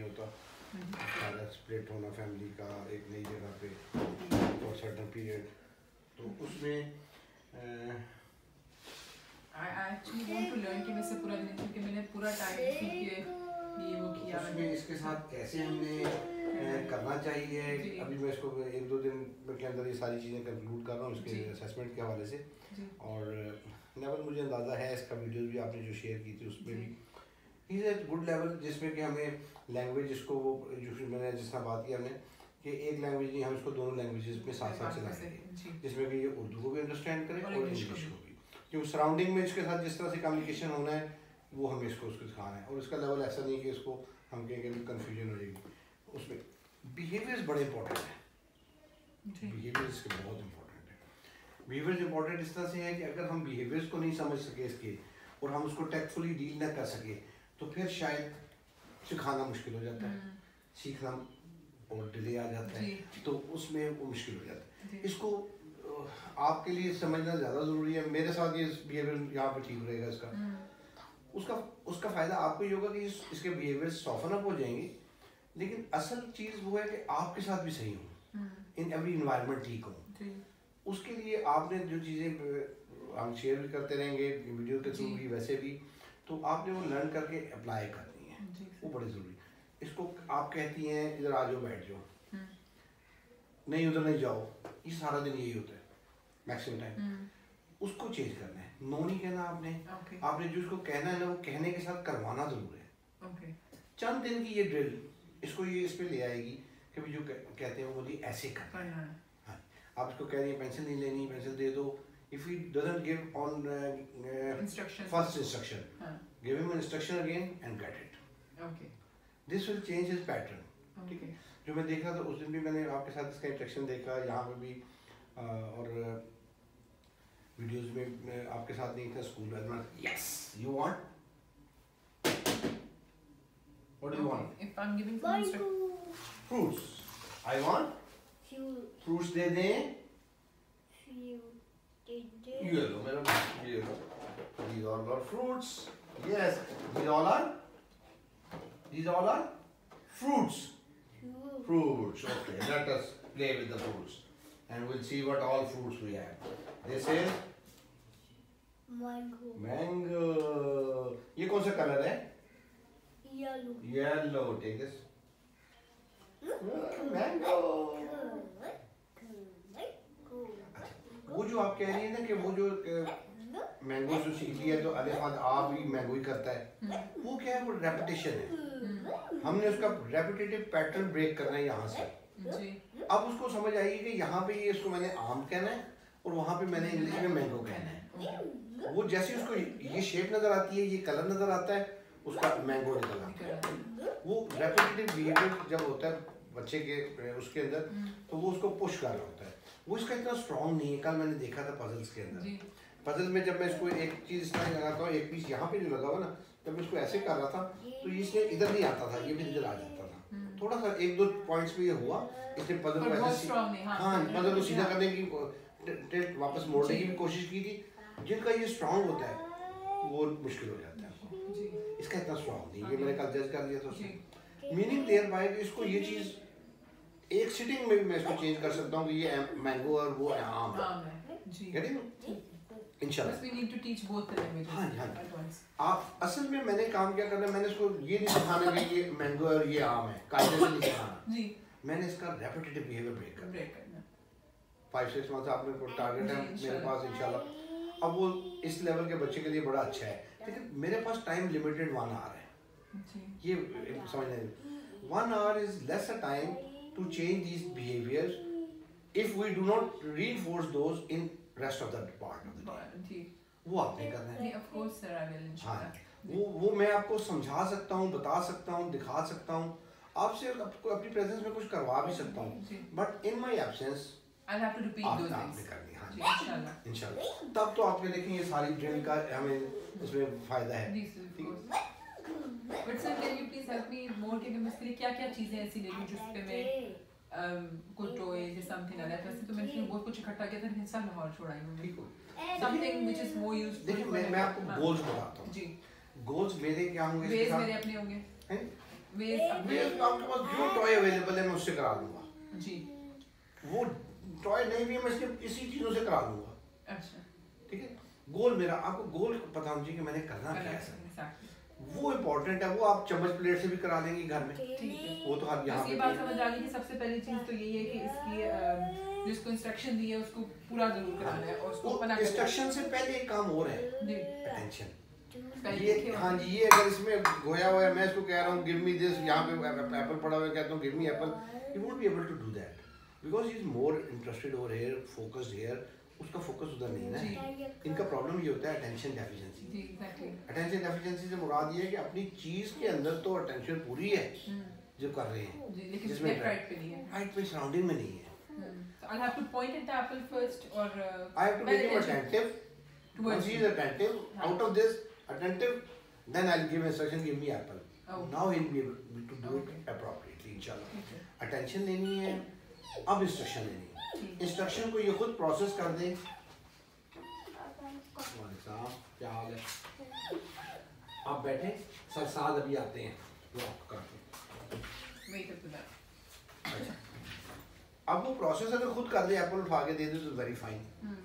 होता, सारा स्प्लिट होना फैमिली का एक नई जगह पे फॉर सर्टेन पीरियड, तो उसमें I actually want to learn कि वैसे पूरा दिन, क्योंकि मैंने पूरा टाइम ये वो किया उसमें इसके साथ कैसे हमने करना चाहिए। अभी मैं इसको 1-2 दिन के अंदर ये सारी चीज़ें कंक्लूड कर रहा हूँ इसके असेसमेंट के हवाले से। और लेवल मुझे अंदाज़ा है, इसका वीडियोस भी आपने जो शेयर की थी उसमें भी इज़ ए गुड लेवल, जिसमें कि हमें लैंग्वेज इसको वो जो मैंने जिस तरह बात की हमने कि एक लैंग्वेज नहीं, हम इसको दोनों लैंग्वेजेस में साथ साथ चलाएंगे, जिसमें कि ये उर्दू को भी अंडरस्टैंड करें और इंग्लिश को भी, क्योंकि सराउंडिंग में इसके साथ जिस तरह से कम्युनिकेशन होना है वो हमें इसको उसको सिखाना है। और इसका लेवल ऐसा नहीं कि इसको हम कहेंगे भी कन्फ्यूजन हो जाएगी। उसमें बिहेवियर्स बड़े इंपॉर्टेंट है, बिहेवियर्स के बहुत इंपॉर्टेंट है। बिहेवियर्स इंपॉर्टेंट इस तरह से है कि अगर हम बिहेवियर्स को नहीं समझ सके इसके और हम उसको टेक्टफुली डील ना कर सके तो फिर शायद सिखाना मुश्किल हो जाता है, सीखना और डिले आ जाता है, तो उसमें वो मुश्किल हो जाता है। इसको आपके लिए समझना ज़्यादा ज़रूरी है। मेरे साथ ये बिहेवियर यहाँ पर ठीक रहेगा इसका, उसका फ़ायदा आपको ये होगा कि इसके बिहेवियर सॉफ्टन अप हो जाएंगे, लेकिन असल चीज़ वो है कि आपके साथ भी सही हो, इन एवरी इन्वायरमेंट ठीक हो। उसके लिए आपने जो चीज़ें हम शेयर भी करते रहेंगे वीडियो के थ्रू भी, वैसे भी, तो आपने वो लर्न करके अप्लाई करनी है, वो बड़ी ज़रूरी। इसको आप कहती हैं इधर आ जाओ बैठ जाओ, नहीं उधर नहीं जाओ, ये सारा दिन यही होता है मैक्सिमम टाइम। उसको चेंज करना है, नो नहीं कहना आपने। आपने जो उसको कहना है ना, वो कहने के साथ करवाना जरूर है। चंद दिन की ये ड्रिल इसको ये इस पे ले आएगी कि भी जो कहते हैं वो बोलिए ऐसे करना है। हाँ, आप इसको कह रही हैं पेंसिल नहीं लेनी, पेंसिल दे दो। If he doesn't give on first instruction, give him instruction again and get it, this will change his pattern. ठीक है, जो मैं देख रहा था उस दिन भी मैंने आपके साथ इसका इंस्ट्रक्शन देखा, यहाँ पे भी और वीडियोस में मैं आपके साथ नहीं था स्कूल में। Yes you want, what do you want? If I am giving fruits, I want fruits दे दें, ये लो मेरा, ये लो, these all are fruits, yes, these all are fruits, okay, let us play with the fruits and we'll see what all fruits we have. This is mango. ये कौन सा colour है? Yellow. Take this. Mango. वो जो आप कह रही है ना कि वो जो मैंगो जो सीख लिया तो अलिफ आप भी मैंगो ही करता है, वो क्या है? वो रेपिटेशन है। हमने उसका रेपिटेटिव पैटर्न ब्रेक करना है यहाँ से। अब उसको समझ आएगी कि यहाँ पे ये इसको मैंने आम कहना है और वहाँ पे मैंने इंग्लिश में मैंगो कहना है। वो जैसे उसको ये शेप नजर आती है, ये कलर नजर आता है, उसका मैंगो निकल आता है। वो रेपिटेटिव बिहेवियर जब होता है बच्चे के उसके अंदर, तो वो उसको पुश कर रहा होता है। वो इसका इतना स्ट्रॉन्ग नहीं है। कल मैंने देखा था पजल्स के अंदर, पजल में जब मैं इसको एक चीज इस तरह लगाता हूँ, एक पीस यहाँ पे नहीं लगा हुआ ना, जब मैं इसको ऐसे कर रहा था तो इसने इधर नहीं आता था, ये भी इधर आ जाता था। थोड़ा सा 1-2 पॉइंट्स पे ये हुआ, इसने पजल को ऐसे हाँ पजल को सीधा करने की वापस मोड़ने की भी कोशिश की थी। जिनका ये स्ट्रॉन्ग होता है वो मुश्किल हो जाता है, इसका इतना स्ट्रॉन्ग नहीं। ये मैंने कल जज कर लिया था उसने। मीनिंग देयर बाय कि इसको ये चीज एक सिटिंग में भी मैं इसको चेंज कर सकता हूँ कि ये मैंगो और वो आम है। इंशाल्लाह we need to teach both the languages. हाँ। आप असल में मैंने काम क्या करना है, मैंने इसको ये नहीं सिखाना कि ये मैंगो और ये आम है, कायदे से नहीं सिखाना। मैंने इसका रेपिटेटिव बिहेवियर ब्रेक करना। 5-6 मंथ आपने टारगेट है मेरे पास इंशाल्लाह। अब वो इस लेवल के बच्चे के लिए बड़ा अच्छा है, लेकिन मेरे पास टाइम लिमिटेड 1 आवर है। ये समझने 1 hour is less a time to change these behaviors if we do not reinforce those in rest of the part of the day. वो आपने करना है। Of course sir, I will inshallah. वो मैं आपको समझा सकता हूँ, बता सकता हूँ, दिखा सकता हूँ, आपसे अपनी प्रेजेंस में कुछ करवा भी सकता हूँ, but in my absence I'll have to repeat those things. इंशाल्लाह इंशाल्लाह। तब तो आपने देखेंगे सारी ड्रिल का हमें उसमें फायदा है। But sir, can you please help me more कि मैं इसके लिए क्या-क्या चीजें ऐसी ले लूँ जिस पे मैं कुछ टॉयज समथिंग लाइक दैट। वैसे तो मैंने बहुत कुछ इकट्ठा किया था, लेकिन सब लाहौर छोड़ाई हूँ। ठीक हो, something which is more used. देखिए मैं आपको गोल्स बताता हूँ। जी, गोल्स मेरे क्या होंगे? बेस मेरे अपने होंगे, वेज आपके पास जो टॉय अवेलेबल है मैं उससे करा दूंगा जी, वो टॉय नहीं भी है मैं इसके इसी चीजों से करा दूंगा। अच्छा, ठीक है, गोल मेरा आपको गोल पता होना चाहिए कि मैंने करना क्या है, वो इम्पोर्टेंट है। वो आप चम्मच प्लेट से भी करा लेंगे घर में, ठीक है। वो तो आप यहाँ ये बात समझ आ गई कि सबसे पहली चीज तो यही है कि इसकी जिसको इंस्ट्रक्शन दी है उसको पूरा जरूर कराना है और उसको अपना इंस्ट्रक्शन से पहले एक काम और है, जी, अटेंशन। ये हाँ जी, ये अगर इसमें गोया हुआ है, मैं इसको कह रहा हूँ गिव मी दिस, यहाँ पे एप्पल पड़ा हुआ है, कहता हूँ give me apple, he won't be able to do that because he is more interested over here, focused here, उसका फोकस उधर नहीं है ना। इनका प्रॉब्लम ये होता है अटेंशन डेफिशिएंसी। अटेंशन डेफिशिएंसी से मुराद ये है कि अपनी चीज के अंदर तो अटेंशन पूरी है जो कर रहे हैं, जिसमें राइट पे सराउंडिंग में नहीं है। I'll have to point at the apple first or I have to make him attentive. Once he is attentive, out of this attentive, then I'll give instruction, give me apple. Now he'll be able to do it appropriately, inshallah. Attention लेनी है, अब instruction लेनी है। Instruction को ये खुद process कर दे। साहब क्या हाल है? आप बैठे, सर साथ अभी आते हैं, वॉक करते। Wait up to that. अच्छा। अब वो प्रोसेस अगर खुद कर दे, एप्पल उठा के दे दे तो very fine.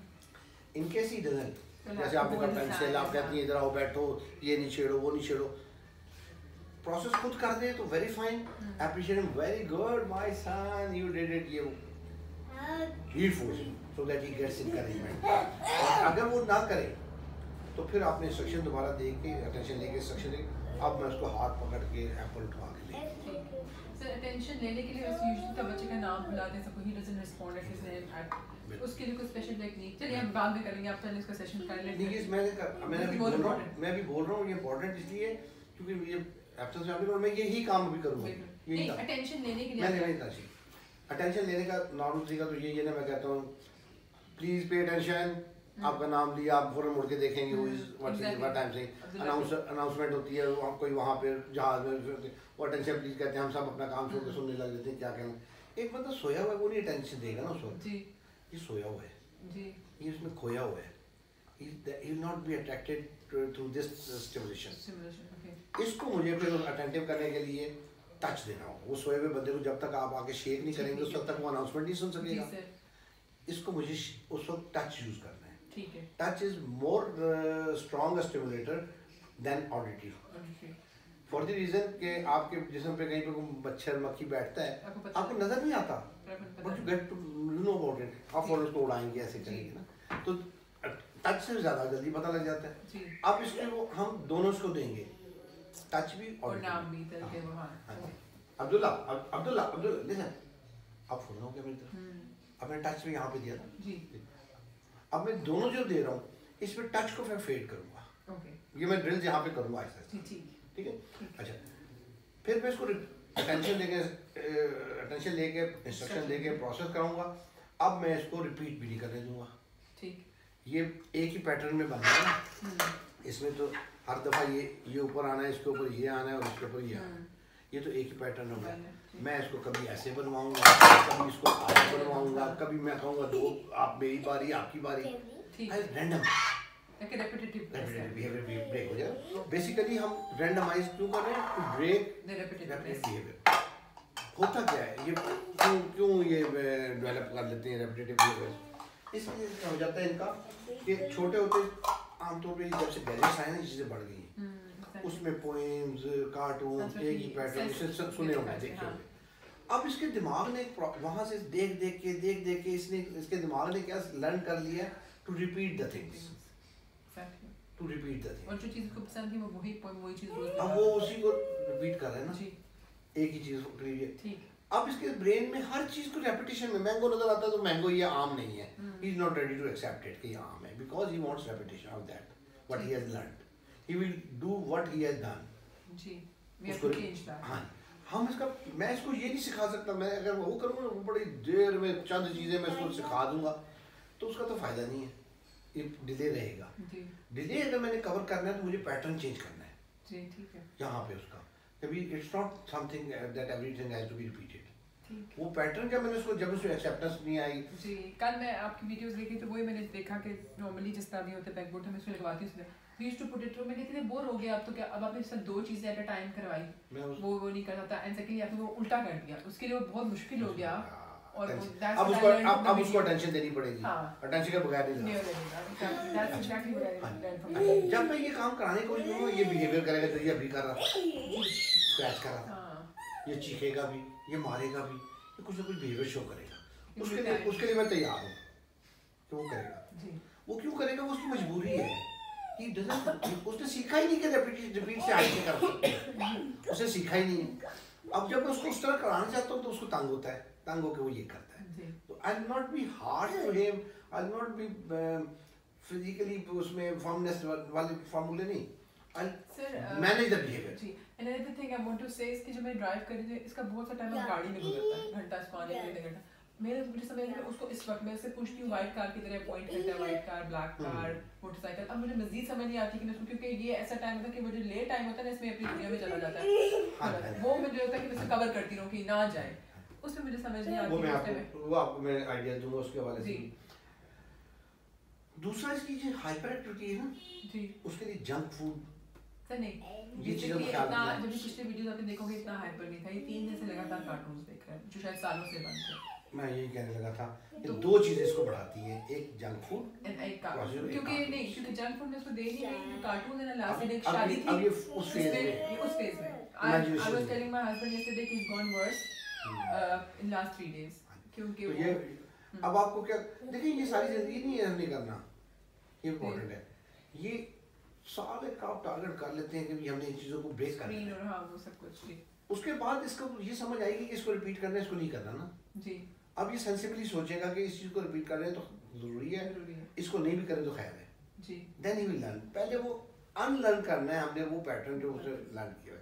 In case he doesn't, जैसे आपने कहा पेंसिल, आप कहती हैं इधर आओ बैठो, ये नहीं छेड़ो वो नहीं छेड़ो, प्रोसेस खुद कर दे तो very fine, appreciate him, very good my son, you did it, ये reinforce so that he gets encouragement. अगर वो ना करे तो फिर आपने इंस्ट्रक्शन दोबारा दे के अटेंशन लेके इंस्ट्रक्शन दे, अब मैं उसको हाथ पकड़ के एप्पल उठा के ले। अटेंशन लेने के लिए बस यूजुअली तो बच्चे का नाम बुलाते हैं, suppose he doesn't respond at his name, उसके लिए कोई स्पेशल टेक्निक, चलिए हम बाद में करेंगे, आप पहले इसका सेशन कर लेते हैं। मैं भी बोल रहा हूँ ये इम्पोर्टेंट इसलिए क्योंकि ये एब्सेंस फैमिली और मैं यही काम भी करूँगा। नहीं, अटेंशन लेने के लिए मैं नहीं चाहिए। अटेंशन लेने का नॉर्मल तरीका तो यही है ना, मैं कहता हूँ प्लीज पे अटेंशन, आपका नाम लिया, आप फौरन मुड़ के देखेंगे हु इज व्हाट टाइम से अनाउंसमेंट होती है, आप कोई वहाँ पे जहाज में वो अटेंशन प्लीज कहते हैं, हम सब अपना काम छोड़ के सुनने लग जाते हैं क्या कहना। एक बंदा सोया हुआ है वो नहीं अटेंशन देगा ना उस वक्त, ये सोया हुआ है, ये उसमें खोया हुआ है, he will not be attracted to this stimulation। इसको मुझे फिर अटेंटिव करने के लिए टच देना होगा। वो सोए हुए बंदे को जब तक आप आके शेक नहीं करेंगे उस वक्त तक वो अनाउंसमेंट नहीं सुन सकेगा। इसको मुझे उस वक्त टच यूज करना है। ठीक है। Touch is more strong stimulator then auditive, for the reason कि आपके जिस्म पे कहीं पे कोई मच्छर मक्खी बैठता है आपको नजर नहीं आता, but you get to know about it, आप फौरन उसको उड़ाएंगे ऐसे करेंगे ना, तो टच से ज्यादा जल्दी पता लग जाता है। अब इसमें वो हम दोनों इसको देंगे, टच भी और नाम भी करके वहां। अब्दुल्ला अब्दुल्ला अब्दुल्ला लिसन, अब फौरन हो गया मेरी तरफ, अब मैंने टच भी यहाँ पे दिया था जी। अब मैं दोनों जो दे रहा हूँ इसमें टच को मैं फेड करूंगा, ये मैं ड्रिल यहाँ पे करूंगा ऐसा, ठीक है। अच्छा, फिर मैं इसको अटेंशन लेके इंस्ट्रक्शन लेके प्रोसेस कराऊंगा। अब मैं इसको रिपीट भी नहीं करने दूंगा, ठीक। ये एक ही पैटर्न में बनना है ना, इसमें तो हर दफा ये ऊपर आना है, इसके ऊपर ये आना है और इसके ऊपर ये आना है, ये तो एक ही पैटर्न होगा। मैं इसको कभी ऐसे बनवाऊंगा, कभी इसको ऐसे बनवाऊंगा, कभी मैं कहूँगा दो आप मेरी बारी आपकी बारी, रैंडम रेपिटेटिव बिहेवियर ब्रेक हो जाए। बेसिकली हम रैंडमाइज क्यों कर रहे हैं, टू ब्रेक रेपिटेटिव बिहेवियर। होता क्या है ये क्यों ये डेवलप कर लेते हैं रेपिटेटिव बिहेवियर, इसलिए हो जाता है इनका कि छोटे होते आमतौर पे जब से गैजेट्स आए ना चीज़ें बढ़ गई हैं, उसमें पोएम्स कार्टून एक ही पैटर्न सुने होंगे देखे होंगे। अब इसके दिमाग ने वहाँ से देख देख के इसके दिमाग ने क्या लर्न कर लिया, to repeat the things, to repeat the thing, और जो चीज़ को पसंद थी वो वही चीज़ रोज अब वो उसी को रिपीट कर रहे हैं ना, एक ही चीज़ के लिए। ठीक। अब इसके ब्रेन में हर चीज़ को रेपिटेशन में, मैंगो नजर आता है तो मैंगो ये आम नहीं है, he is not ready to accept it कि ये आम है, because he wants repetition of that what he has learned, he will do what he has done जी। We have to change that. हां, हम इसका मैं इसको ये नहीं सिखा सकता, मैं अगर वो करूँगा वो बड़ी देर में चंद चीज़ें मैं इसको सिखा दूंगा तो उसका तो फायदा नहीं है, ये डिले रहेगा। डिले अगर मैंने कवर करना है तो मुझे पैटर्न चेंज करना है जी, ठीक है। यहाँ पे उसका कभी it's not something that everything has to be repeated, वो पैटर्न क्या मैंने उसको जब उसको एक्सेप्टेंस नहीं आई जी। कल मैं आपकी वीडियोस देखी तो वही मैंने देखा कि नॉर्मली जिस तरह भी होता है बैकबोर्ड हम इसमें लगवाती हूँ, We used to put it through. मैं कहती थी बोर हो गया अब तो क्या, अब आपने सब 2 चीजें एट अ टाइम करवाई, वो नहीं करता था, एंड सेकंडली आपने वो उल्टा कर दिया, उसके लिए वो बहुत मुश्किल हो गया। और अब उसको अटेंशन देनी पड़ेगी, अटेंशन के बगैर नहीं होगा। जब मैं ये काम कराने की कोशिश करूँगा, ये बिहेवियर करेगा तो ये अभी कर रहा था, स्क्रैच कर रहा था, ये चीखेगा भी, ये मारेगा भी, ये कुछ ना कुछ बिहेवियर शो करेगा, उसके लिए मैं तैयार हूँ कि वो करेगा। वो क्यों करेगा, वो उसकी मजबूरी है। उसने सीखा ही नहीं कि रिपीट से आगे कर सकते हैं, उसने सीखा ही नहीं। अब जब मैं उसको उस तरह कराना चाहता हूँ तो उसको तंग होता है, तंग होकर वो ये करता है। तो I will not be hard to him, I will not be physically उसमें फॉर्मनेस वाले फॉर्मूले नहीं, आई मैनेज द बिहेवियर। जी, another thing I want to say is कि जब मैं ड्राइव कर रही थी, इसका बहुत सा टाइम गाड़ी में गुजरता है, घंटा इसको आने में, घंटा मुझे समझ में उसको इस वक्त मैं उससे पूछती हूँ व्हाइट कार की तरह पॉइंट करता है, white car, black car, motorcycle. अब मुझे मजीद समझ नहीं आती कि मैं उसको, क्योंकि ये ऐसा टाइम होता है कि मुझे लेट टाइम होता है ना, इसमें अपनी दुनिया में चला जाता है, वो मुझे होता है कि मैं कवर करती रहूँ कि ना जाए, उसमें मुझे समझ नहीं आती। वो आपको मैं आइडिया दूंगा उसके हवाले से। दूसरा इसकी जो हाइपर एक्टिविटी है ना जी, उसके लिए जंक फूड नहीं, ये चीज़ इतना, जब पिछले वीडियो आपने देखोगे इतना हाइपर नहीं था, ये 3 दिन से लगातार कार्टून्स देख रहा है जो शायद सालों से बंद थे। मैं यही कहने लगा था कि 2 चीजें इसको बढ़ाती हैं, एक जंक फूड एंड एक कार्टून, क्योंकि जंक फूड में उसको दे नहीं रही, कार्टून है ना। लास्ट डे शादी थी, अब ये उस फेज में I was telling my husband yesterday he's gone worse in last 3 days, क्योंकि तो ये अब आपको क्या, देखिए ये सारी जिंदगी नहीं है हमने करना, ये इम्पोर्टेंट है। ये साल एक आप टारगेट कर लेते हैं कि हमने इन चीज़ों को ब्रेक करना है, और हाँ वो सब कुछ, उसके बाद इसको ये समझ आएगी कि इसको रिपीट करना है, इसको नहीं करना ना जी। अब ये सेंसिबली सोचेगा कि इस चीज़ को रिपीट कर रहे हैं तो ज़रूरी है, इसको नहीं भी करें तो खैर है जी। Then he will learn. पहले वो अनलर्न करना है, हमने वो पैटर्न जो उसे लर्न किया है।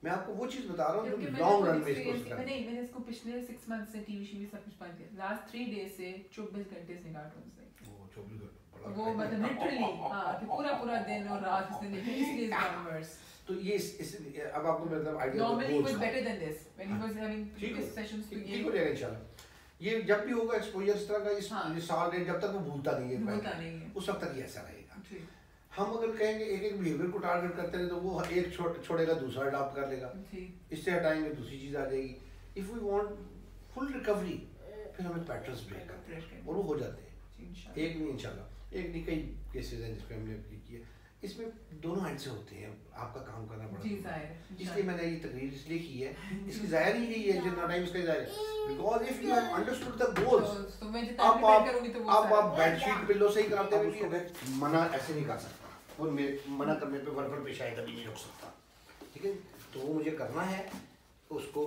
मैं आपको वो चीज़ बता रहा हूँ जो लॉन्ग रन में इसको मैंने इसको पिछले 6 मंथ से टीवी सब कुछ बंद किया, लास्ट 3 डेज से 24 घंटे से कार्टून्स देखे, वो 24 घंटे वो मतलब लिटरली हां कि पूरा दिन और रात इसने देखे, इसलिए इज कन्वर्स। तो ये इस अब आपको मतलब idea normally was better than this when he was having previous sessions. तो ठीक हो जाएगा इंशाल्लाह। ये जब भी होगा एक्सपोजर इस तरह का, इस साल में जब तक वो भूलता नहीं है उस वक्त तक ये ऐसा रहेगा। हम अगर कहेंगे एक बिहेवियर को टारगेट करते रहे तो वो एक छोड़ेगा, दूसरा अडॉप्ट कर लेगा, इससे हटाएंगे दूसरी चीज़ आ जाएगी। If we want full recovery फिर हमें पैटर्न्स ब्रेक करते हैं और वो हो जाते हैं, एक नहीं इंशाल्लाह, एक नहीं कई केसेस हैं जिसपे हमने किया। इसमें दोनों एंड से होते हैं, आपका काम करना पड़ता है, इसलिए मैंने ये तकरीर इसलिए की है, इसकी ज़ाहिर नहीं की है जितना टाइम इसका ज़ाहिर, because if you have understood the goals, अब आप बेडशीट पिल्लो से ही कराते हैं, उसको मना ऐसे नहीं कर सकता, और मेरे मना करने पे वर्कर पेश आए कभी नहीं रुक सकता, ठीक है। तो वो मुझे करना है, उसको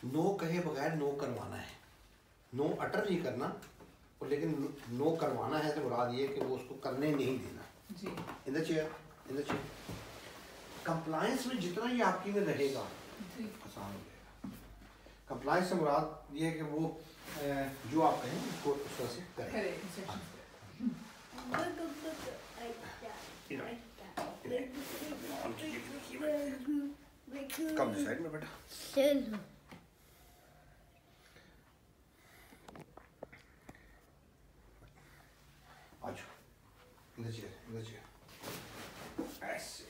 नो कहे बगैर नो करवाना है, नो अटर नहीं करना, और लेकिन नो करवाना है तो मुराद ये कि वो उसको करने नहीं देना जी। इन द चेयर कंप्लायंस में जितना ये आपकी में रहेगा आसान हो जाएगा। कंप्लायंस से मुराद ये है कि वो जो आप कहें उसको उस तरह से करें। कम साइड में बेटा, ऐसे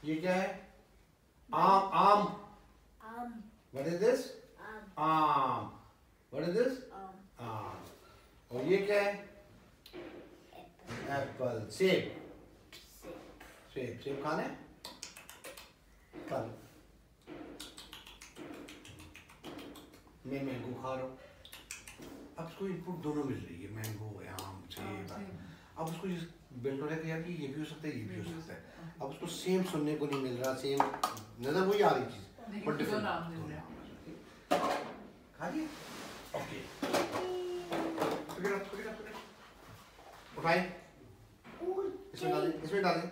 ये क्या है? आम। What is this? आम। What is this? आम। और ये क्या है? एप्पल। सेब खाना है? कल मैं मैंगो खा रहा हूँ, अब उसको इनपुट दोनों मिल रही है, मैंगो आम सेब। अब उसको बिल्ड हो रहा है कि यार ये भी हो सकता है, ये भी हो सकता है। अब उसको सेम सुनने को नहीं मिल रहा, सेम नजर वही आ रही चीज, बट डिफरेंट खा लिया। ओके उठाएं, इसमें डालें।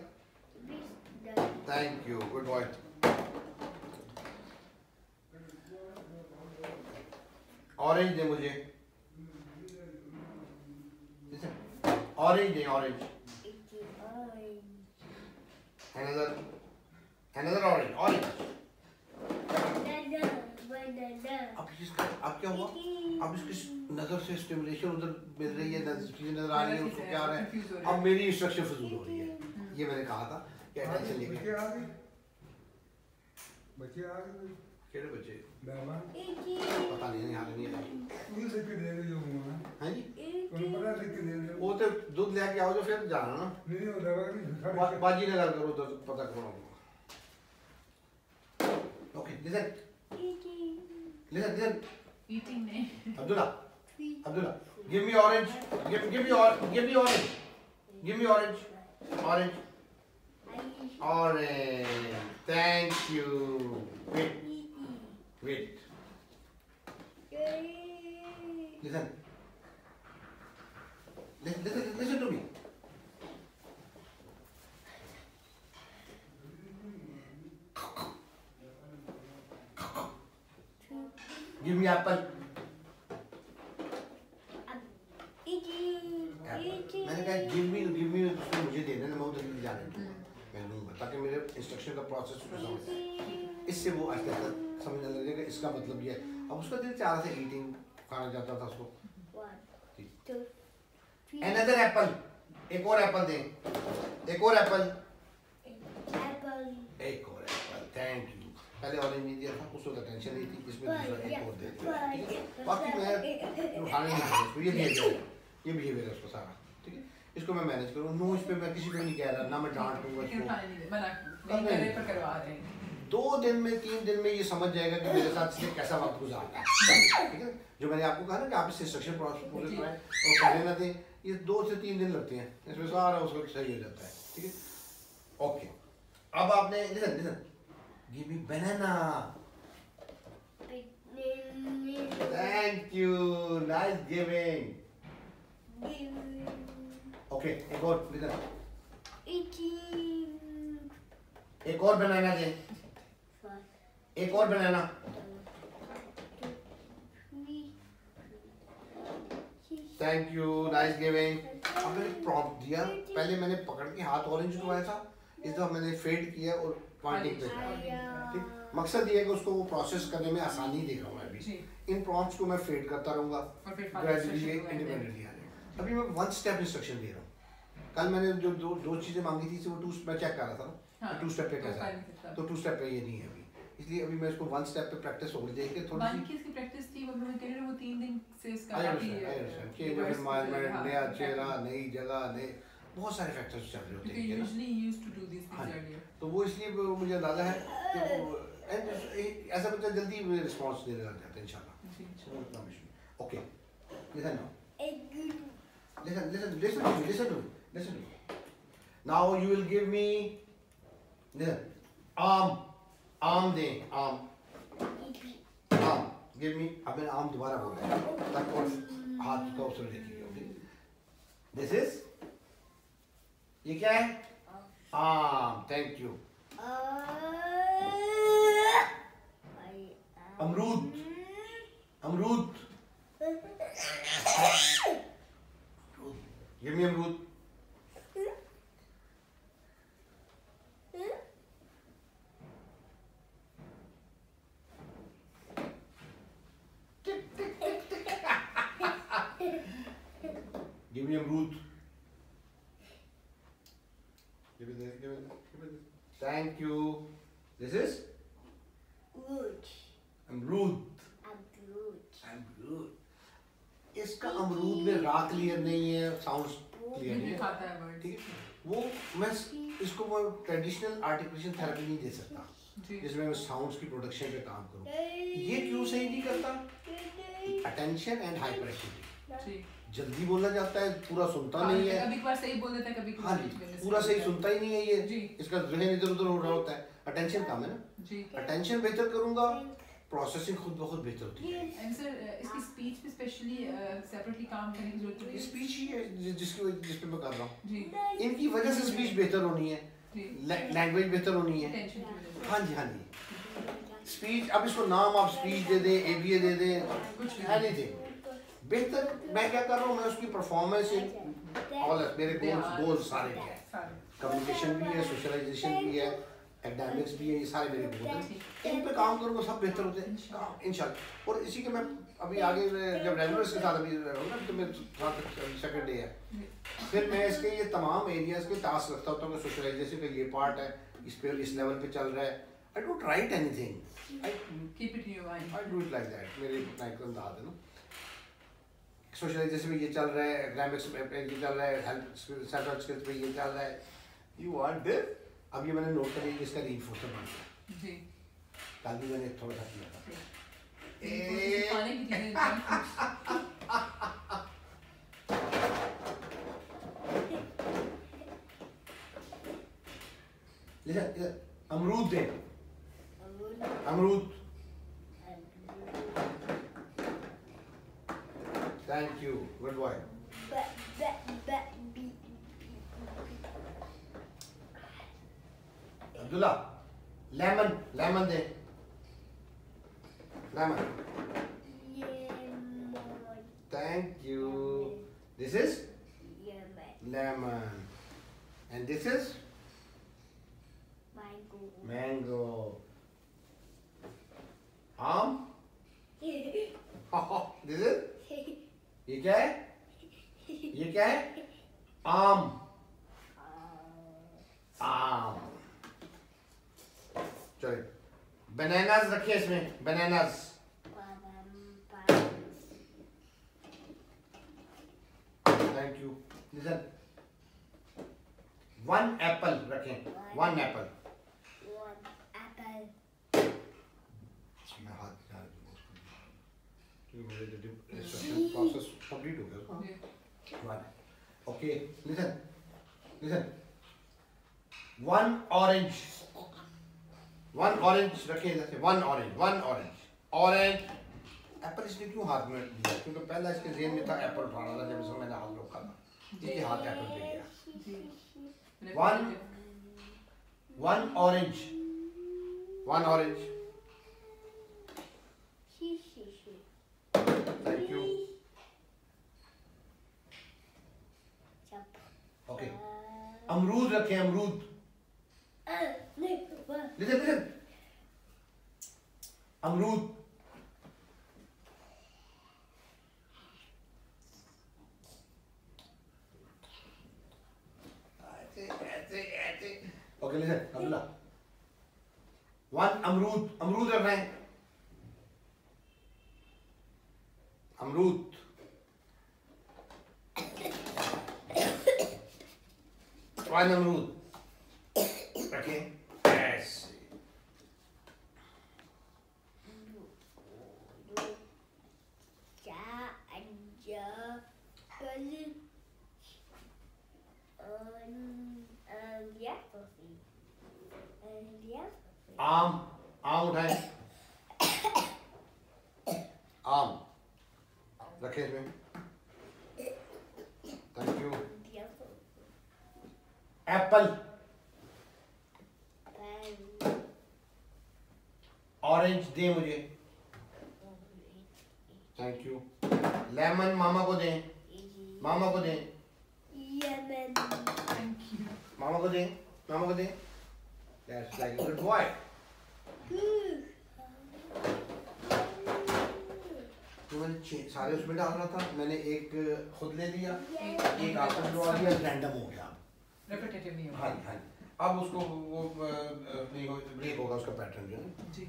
Thank you, good boy. Orange दे मुझे, ऑरेंज दे, ऑरेंज। another orange। अब क्या हुआ? अब इसकी नजर से स्टिमुलेशन उधर मिल रही है, चीजें नजर आ रही है, उसको क्या आ रहा है, अब मेरी इंस्ट्रक्शन फजूल हो रही है। ये मैंने कहा था कि अटेंशन लेके बच्चे आ गए केड़े बच्चे मेहमान पता नहीं हाल नहीं है उन्हें लिख के दे रही हूं मैं। हां जी उन्हें पता लिख के दे रही हूं। वो तो दूध लेके आओ जो फिर जाना ना नहीं वो दवा नहीं बाजी ने गल करो तो पता करो। ओके लिसन लिसन ईटिंग नहीं Abdullah give me orange give me orange give me orange thank you wait listen to me give me apple मैंने कहा गिव मी उसको मुझे दे देना, मैं उधर नहीं जाने दूंगा, मैं लूंगा ताकि मेरे इंस्ट्रक्शन का प्रोसेस उसको समझ, इससे वो आस्ते आस्ते समझने लगेगा इसका मतलब ये है। अब उसका दिल चाह रहा था ईटिंग खाना चाहता था उसको। अनदर एप्पल, एक और एप्पल दें, एक और एप्पल, थैंक यू। पहले ऑरेंज नहीं दिया था, उसको टेंशन नहीं थी, इसमें दूसरा एक और दे दिया, ठीक है। बाकी मैं उठाने नहीं दूंगा उसको, ये बिहेवियर है उसको सारा, ठीक है। इसको मैं मैनेज करूँ, नो इस पे मैं किसी को नहीं कह रहा, ना मैं डांट दूंगा इसको। 2 दिन में 3 दिन में ये समझ जाएगा कि मेरे साथ इसने कैसा वक्त गुजारना है, ठीक है। जो मैंने आपको कहा ना कि आप इस इंस्ट्रक्शन प्रोसेस में और करने ना दें, ये 2 से 3 दिन लगते हैं, इसमें सारा उसको सही हो जाता है, ठीक है। ओके अब आपने listen give me banana, thank you, nice giving. Okay एक और लिसन, एक और बनाना दे, एक और बनाना, थैंक यू, नाइस गिविंग। अब मैंने प्रॉम्प्ट दिया, पहले मैंने पकड़ के हाथ ऑरेंज उठवाया था, इस दफा मैंने फेड किया और पॉइंटिंग पे किया, ठीक। मकसद ये है कि उसको वो प्रोसेस करने में आसानी दे रहा हूँ मैं अभी। इन प्रॉम्प्ट्स को मैं फेड करता रहूँगा ग्रेजुअली इंडिपेंडेंटली आने। अभी मैं 1 स्टेप इंस्ट्रक्शन दे रहा हूँ। कल मैंने जो दो चीज़ें मांगी थी वो 2 मैं चेक कर रहा था ना, 2 स्टेप पे कैसा है, तो 2 स्टेप पे ये नहीं है अभी, इसलिए अभी मैं इसको 1 स्टेप पे प्रैक्टिस हो गई है थोड़ी सी। इसकी प्रैक्टिस थी, वो कह रहे वो 3 दिन से इसका चेंज ऑफ एनवायरनमेंट, नया चेहरा, नई जगह, नए बहुत सारे फैक्टर्स चल रहे होते हैं ना, तो वो इसलिए मुझे अंदाजा है कि ऐसा बच्चा जल्दी रिस्पांस देने लग जाता है इंशाल्लाह। Okay listen to me. Now you will give me आम दे, आम give me। अब मैंने आम दोबारा बोला है तक और हाथ का उसमें देखिए, ओके। दिस इज, ये क्या है? आम, थैंक यू। अमरूद, अमरूद, give me अमरूद। give me अमरूद। give me this। thank you। this is अमरूद। इसका अमरूद में रा क्लियर नहीं है, साउंड क्लियर नहीं है, ठीक है। वो मैं इसको वो ट्रेडिशनल आर्टिफिशियल थेरेपी नहीं दे सकता जिसमें मैं साउंड्स की प्रोडक्शन पे काम करूं। ये क्यों सही नहीं करता? अटेंशन एंड हाइपर एक्टिविटी, जल्दी बोलना चाहता है, पूरा सुनता नहीं है, कभी सही बोल देता है, कभी हाँ जी, पूरा सही सुनता ही नहीं है ये, इसका ज़हन इधर उधर हो रहा होता है। अटेंशन कम है ना, अटेंशन बेहतर करूंगा, प्रोसेसिंग खुद ब खुद बेहतर होती है। एंड सर इसकी स्पीच पे स्पेशली सेपरेटली काम करने की जरूरत है। स्पीच ही है जिस पे मैं कर रहा हूँ जी, इनकी वजह से स्पीच बेहतर होनी है, लैंग्वेज बेहतर होनी है। हाँ जी, हाँ जी, स्पीच। अब इसको नाम आप स्पीच दे दें, एबीए दे दें, एनीथिंग बेहतर। मैं क्या कर रहा हूँ, मैं उसकी परफॉर्मेंस ऑल मेरे गोल्स सारे हैं, कम्युनिकेशन भी है, सोशलाइजेशन भी है, एकेडमिक्स भी है, ये सारे मेरे गोल हैं। इन पे काम करूँगा सब बेहतर होते हैं इंशाल्लाह। और इसी के मैं अभी आगे जब रेगुलर्स के साथ अभी ना तो मेरे साथ सेकंड डे है, फिर मैं इसके ये तमाम एरियाज के टास्क रखता होता हूँ कि सोशलाइजेशन का ये पार्ट है, इस पे इस लेवल पे चल रहा है. I don't write anything, I keep it in your mind. I do it like that. मेरे लाइक अंदाज है ना, सोशलाइजेशन में ये चल रहा है, ग्रामर पे ये चल रहा है, हेल्थ सेल्फ हेल्प स्किल्स पे ये चल रहा है. यू वांट दिस, अब ये मैंने नोट कर लिया, इसका रीइंफोर्समेंट बन गया. जी. कल भी मैंने थोड़ा सा किया था. खाने की चीजें जैसे अमरूद दे, अमरूद. Thank you, good boy. Abdullah lemon, lemon they, lemon. Thank you. This is lemon. And this is mango. This is ये क्या है? ये क्या है? आम. आम. चलिए bananas रखिए इसमें, bananas. Thank you. Listen. One apple रखें. One apple. मैं हाथ डाल दूँ क्योंकि मेरे प्रोसेस कंप्लीट हो गया. One. Okay. Listen. Listen. One orange. One orange रखें इधर से. One orange. One orange. Orange. Apple इसने क्यों हाथ में दिया? क्योंकि पहला इसके जेहन में था एप्पल उठाना था, जब इसमें मैंने हाथ रोका था, इसके हाथ एप्पल पे गया. One orange, one orange. Thank you. Okay, अमरूद रखें, अमरूद. लिसन लिसन, अमरूद. Okay, listen, Abdullah. One अमरूद, अमरूद रख रहे हैं. अमरूद. One अमरूद. रखें. ऐसे. आम, आम उठाएं. आम रखें इसमें. Thank you. एप्पल, ऑरेंज दे मुझे. Thank you. लेमन मामा को दें, मामा को दें. मामा को दें, मामा को दें. That's like a good boy. तो मैंने सारे उसमें डाल रहा था, मैंने एक खुद ले लिया, एक आपको ड्रॉ लिया, रैंडम हो गया. रिपीटेटिव नहीं होगा. हाँ हाँ. अब उसको वो ब्रेक होगा उसका पैटर्न जो है. जी.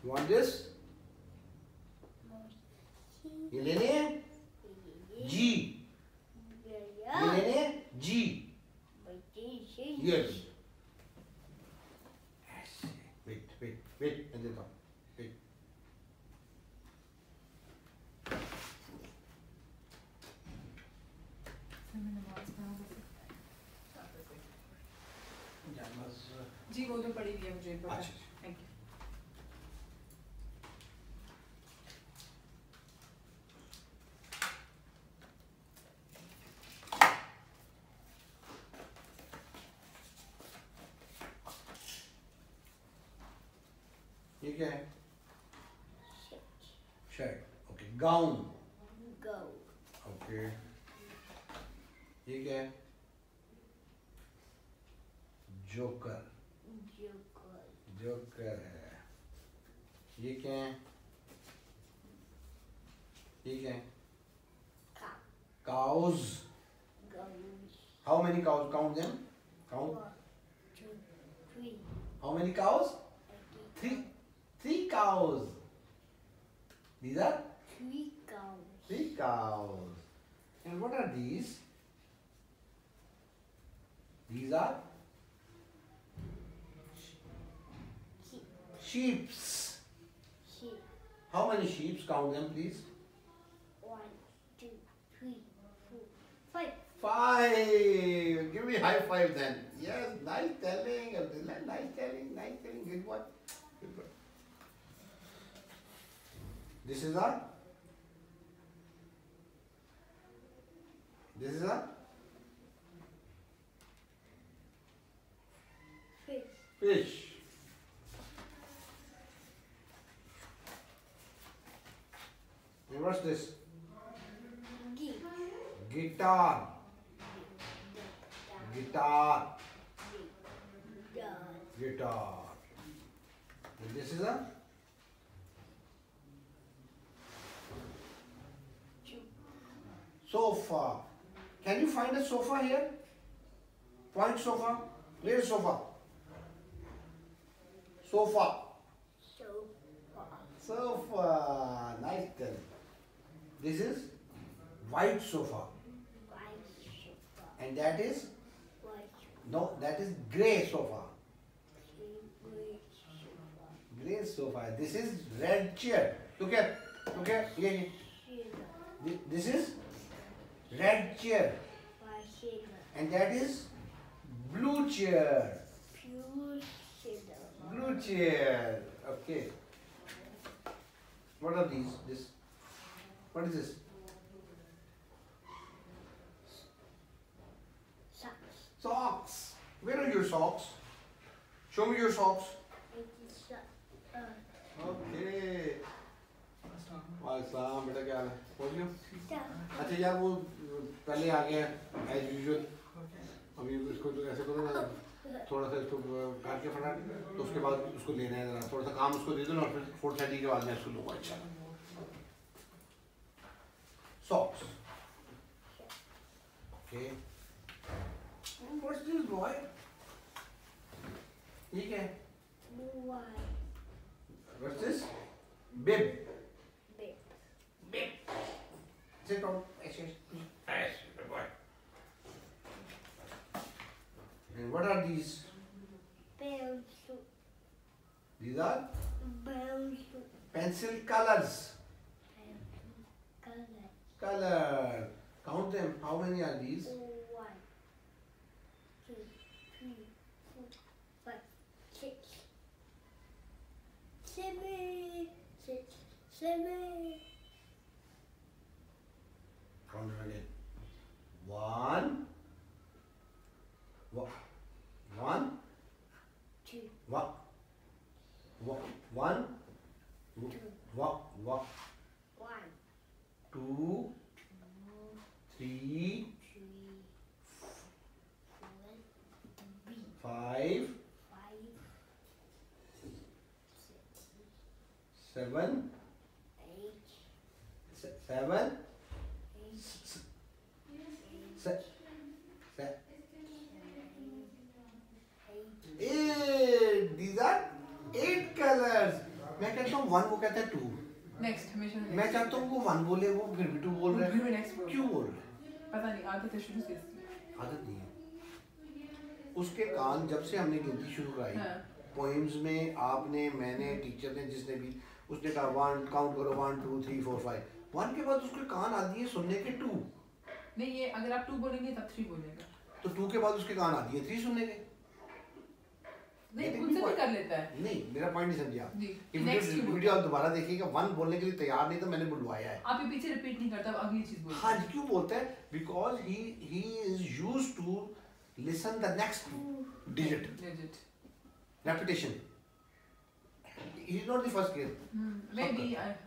Want this? ये लेने हैं? जी. ये लेने हैं? जी. Yes. Wait, wait, wait. मैं देता हूँ. Wait. जी वो तो पड़ी हुई है मुझे. अच्छा. Thank you. ये क्या है? शर्ट. ओके. गाउन. ओके. ये क्या है? जोकर. जोकर है। ये क्या है? ये क्या है? Cows. How many cows? Count them. Count. 1, 2, 3. How many cows? Three. 3 cows. These are 3 cows. 3 cows. And what are these? These are sheeps. Sheep. How many sheeps? Count them, please. 1, 2, 3, 4, 5. 5. Give me high five then. Yes, nice telling, Abdullah. Nice telling. Good one. Good one. This is a. This is a Fish. fish. And what's this? Geese. Guitar. Guitar. Dog. Guitar. And this is a sofa. Can you find a sofa here? Point sofa. Where is sofa? Sofa. Sofa. Sofa. Nice then. This is white sofa. White sofa. And that is White no, that is grey sofa. gray sofa. Grey sofa. This is red chair. Look here. Look here. Yeah. Silver. This is red chair. White silver. And that is blue chair. Pure silver. Blue chair. Okay. What are these? This. What is this? Socks. Socks. Where are your socks? Show me your socks. It is Okay. वालेकुम बेटा क्या हाल है? पहुंच गए? duck. अच्छा यार वो पहले आ गया एज यूजुअल। अभी इसको तो ऐसे करो ना, थोड़ा सा इसको काट के फटाट, तो उसके बाद उसको लेना है जरा, थोड़ा सा काम उसको दे दो ना, फिर 4:30 के बाद मैं इसको लूँगा अच्छा। Socks. Okay. What's this boy? ये क्या है? White. What's this? Bib. Big. Bib. Sit down. Yes, good boy. And what are these? Pencil. These are Pencil. pencil colors. Color. Color. Count them. How many are these? 1, 2, 3, 4, 5, 6. 7. 6, 7. Count them again. One. 2. One. 2. One. 1, 2, 3, 4, 5, 7, 8, 7, 8. These are 8 colors. मैं कहता हूँ 1, वो कहता है 2। Next हमेशा मैं चाहता हूँ वो 1 बोले, वो फिर भी 2 बोल रहे फिर भी हैं। next बोल क्यों रहे हैं। बोल रहे हैं? पता नहीं, आदत है शुरू से इसकी। आदत नहीं है। उसके कान जब से हमने गिनती शुरू कराई, हाँ। पोइम्स में आपने, मैंने, टीचर ने, जिसने भी, उसने कहा 1 काउंट करो, 1 2 3 4 5। 1 के बाद उसके कान आती है सुनने के 2। नहीं, ये अगर आप 2 बोलेंगे तब 3 बोलेगा। तो 2 के बाद उसके कान आती है 3 सुनने के। नहीं, खुद से भी कर लेता है। नहीं, मेरा पॉइंट नहीं समझे आप। जी, ये next वीडियो बोलो। वीडियो आप दोबारा देखिएगा। 1 बोलने के लिए तैयार नहीं, तो मैंने बुलवाया है। आप ये पीछे रिपीट नहीं करता, अब अगली चीज बोलता हाँ जी, क्यों बोलता है? Because he is used to listen the next digit, Legit. Repetition. He is not the first case. Maybe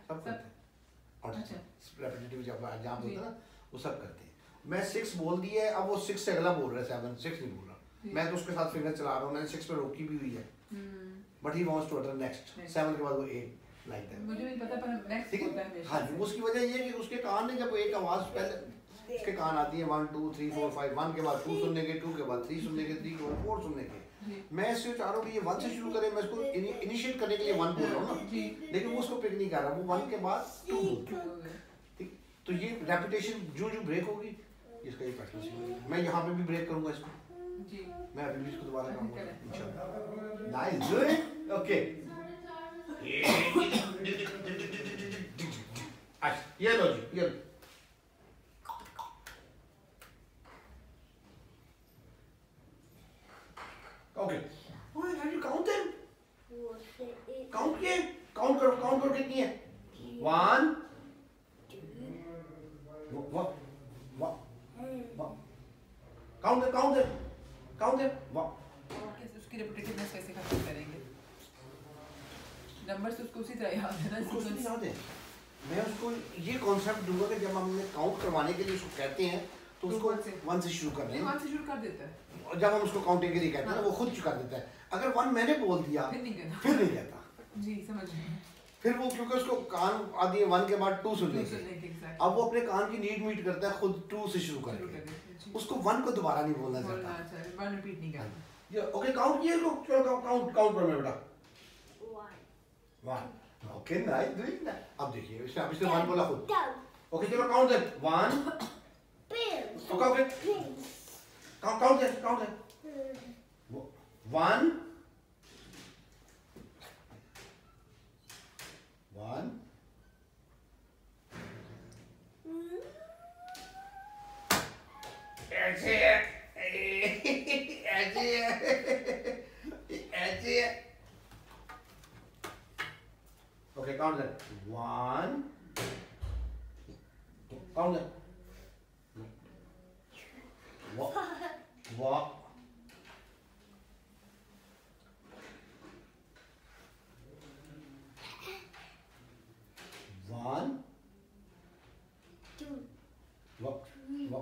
सब करते हैं। और अच्छा। रेपिटेटिव जब एग्जाम जी। होता है ना, वो सब करते हैं। मैं 6 बोल दिया है, अब वो 6 से अगला बोल रहा है 7, 6 नहीं बोल रहा। जी। मैं तो उसके साथ फिंगर चला रहा हूँ, मैंने 6 पे रोकी भी हुई है। But he wants to utter next 7 के बाद वो 8 लाइक दैट। मुझे नहीं पता पर नेक्स्ट ठीक होता है है। हमेशा। हाँ, उसकी वजह ये है कि उसके कान में जब एक आवाज पहले उसके कान आती है 1 2 3 4 5, 1 के बाद 2 सुनने के, 2 के बाद 3 सुनने के, 3 के बाद 4 सुनने के। मैं इससे चाह रहा हूँ कि ये 1 से शुरू करे, मैं इसको इनिशिएट करने के लिए 1 बोल रहा हूँ ना, लेकिन वो उसको पिक नहीं कर रहा, वो 1 के बाद 2 बोलता है। ठीक, तो ये रेपिटेशन जो जो ब्रेक होगी इसका ये पैटर्न सीखेंगे। मैं यहाँ पे भी ब्रेक करूँगा इसको जी। मैं अभी भी इसको दोबारा करूँगा इंशाल्लाह। Nice, good, okay. अच्छा, ये लो जी, ये लो। ओके, ओए have you count them? Count किए? काउंट करो कितनी है? 1 काउंट दे उसकी रिपीटेटिवनेस कैसे खत्म करेंगे? नंबर्स उसको उसी तरह याद है ना, उसको नहीं याद है। मैं उसको ये कॉन्सेप्ट दूंगा कि जब हम काउंट करवाने के लिए उसको कहते हैं तो उसको 1 से शुरू करना है। 1 से शुरू कर देता है। और जब हम उसको काउंटिंग के लिए कहते हैं ना, वो खुद कर देता है। अगर 1 मैंने बोल दिया फिर नहीं कहता। फिर नहीं कहता। जी, समझ गई। फिर वो क्योंकि उसको कान आदि है 1 के बाद 2 सुनने के, अब वो अपने कान की नीड मीट करता है खुद 2 से शुरू करके, उसको 1 को दोबारा नहीं बोलना चाहता। 1 रिपीट नहीं करना। ये ओके, काउंट किए लो, चलो काउंट कर मेरा बेटा। 1 ओके, नाइस डूइंग दैट। अब देखिए इसने अभी से 1 बोला खुद। ओके चलो count they 1 okay count they 1 ऐसे okay count that 1 count that walk 1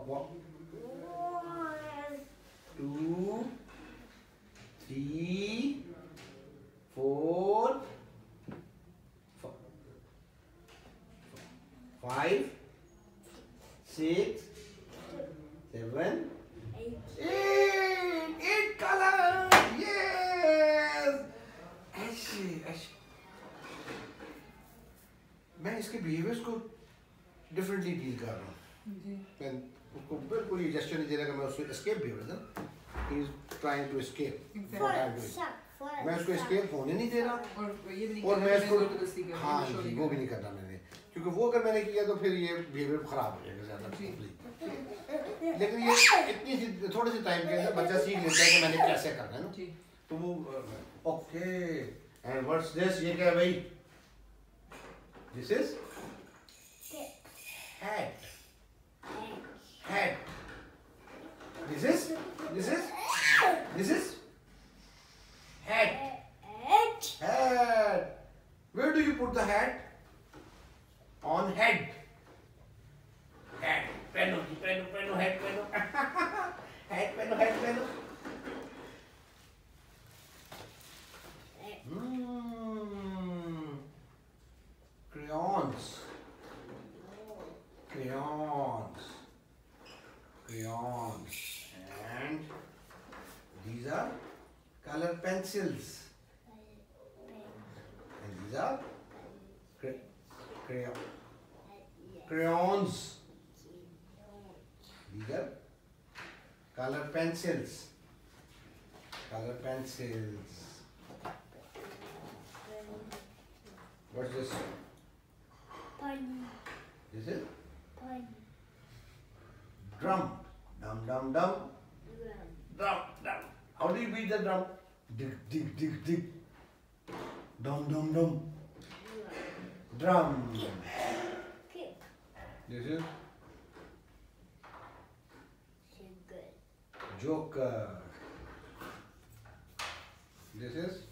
walk 2 3 4 5 6 7 8 colors, yes. ऐसे मैं इसके बिहेवियर्स को डिफरेंटली डील कर रहा हूँ। मैं उसको बिल्कुल ये जेस्चर नहीं दे रहा कि मैं उसको escape behaviour, he is trying to escape. मैं उसको एस्केप होने नहीं दे रहा और मैं इसको हाँ जी वो भी नहीं करना मैंने, क्योंकि वो अगर मैंने किया तो फिर ये बिहेवियर खराब हो जाएगा ज़्यादा। लेकिन ये इतनी सी थोड़े से टाइम के अंदर बच्चा सीख लेता है कि मैंने कैसे करना है ना, तो वो ओके। एंड व्हाट्स दिस, ये क्या है भाई? This is hat, hat. This is hat, hat. Where do you put the hat? On head. Hat, penno, hat, penno. Hat, penno. Crayons. And these are color pencils. And these are crayons. These are color pencils. What's this? Bunny. This is Bunny. drum. Dum. Drum. How do you beat the drum? Dig. Dum. Drum. Kick. This is Sugar. joker. This is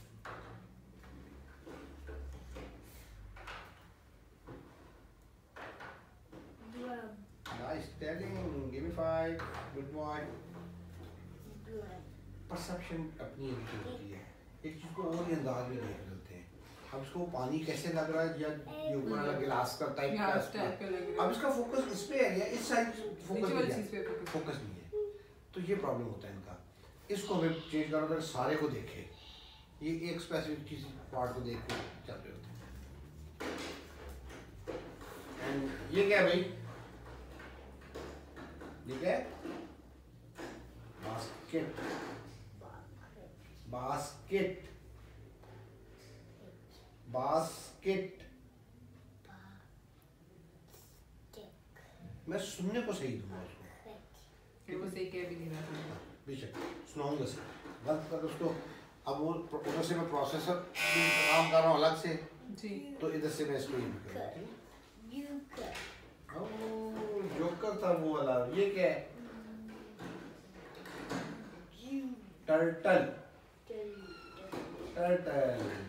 Drum. nice telling. Give me 5. Good boy. Drum. Perception अपनी होती है, एक चीज़ को और ही अंदाज में देख लेते हैं। अब इसको पानी कैसे लग रहा है, या ये ऊपर वाला गिलास का टाइप का, अब इसका फोकस इस पे है या इस साइड फोकस नहीं है, तो ये प्रॉब्लम होता है इनका। इसको हमें चेंज करना होता है, सारे को देखे, ये एक स्पेसिफिक चीज पार्ट को देख के चल रहे होते हैं। एंड ये क्या है भाई, ये क्या है, बास्केट, बास्केट, बास्केट। मैं सुनने को सही दूंगा उसको, वो सही कह भी नहीं रहा, बेशक सुनाऊंगा सही, गलत कर उसको। अब वो उधर से मैं प्रोसेसर काम कर रहा हूँ अलग से जी, तो इधर से मैं इसको ये भी कर रहा हूँ। जोकर था वो वाला, ये क्या है, turtle, turtle.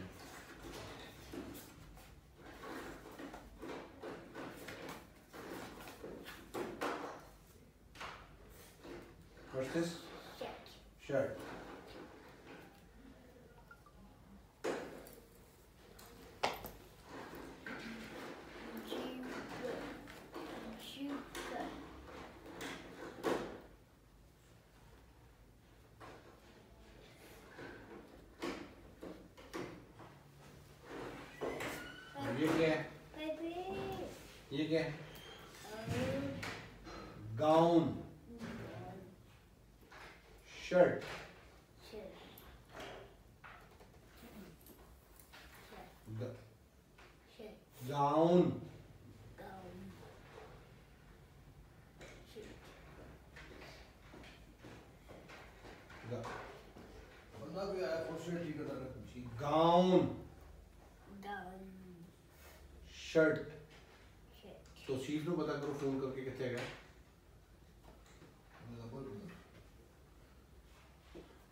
What's this? Shirt. ये क्या है? ये क्या है? Gown, shirt, gown, gown, shirt. तो चीज को पता करो फोन करके कितने गया,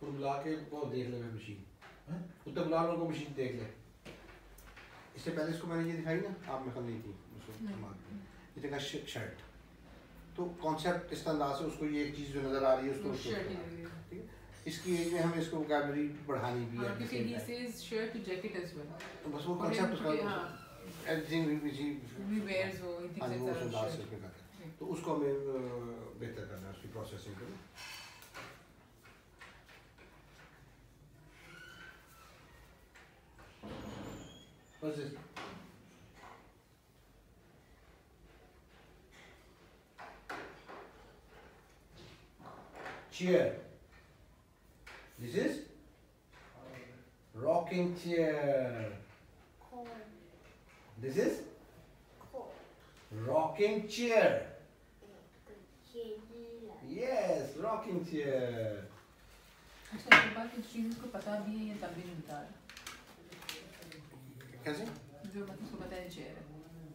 तुम बुला के वो देख ले मशीन, उत्तर बुला लो को मशीन देख ले। इससे पहले इसको मैंने ये दिखाई ना, आप में नहीं थी उसको, ये देखा शर्ट, तो कॉन्सेप्ट इस अंदाज से उसको ये एक चीज जो नजर आ रही है उसको ठीक है। इसकी एज में हमें इसको वोकैबुलरी बढ़ानी भी है, क्योंकि he says shirt to jacket as well, तो बस वो कॉन्सेप्ट उसका एवरीथिंग we wears वो he thinks it's a shirt, तो उसको हमें बेहतर करना है उसकी प्रोसेसिंग को। What's this? Chair. This is rocking chair. This is rocking chair. Yes, rocking chair. अच्छा एक बात इस चीज को पता भी है या तब भी नहीं बता रहा, कैसे? जो मतलब उसको पता है चेयर है,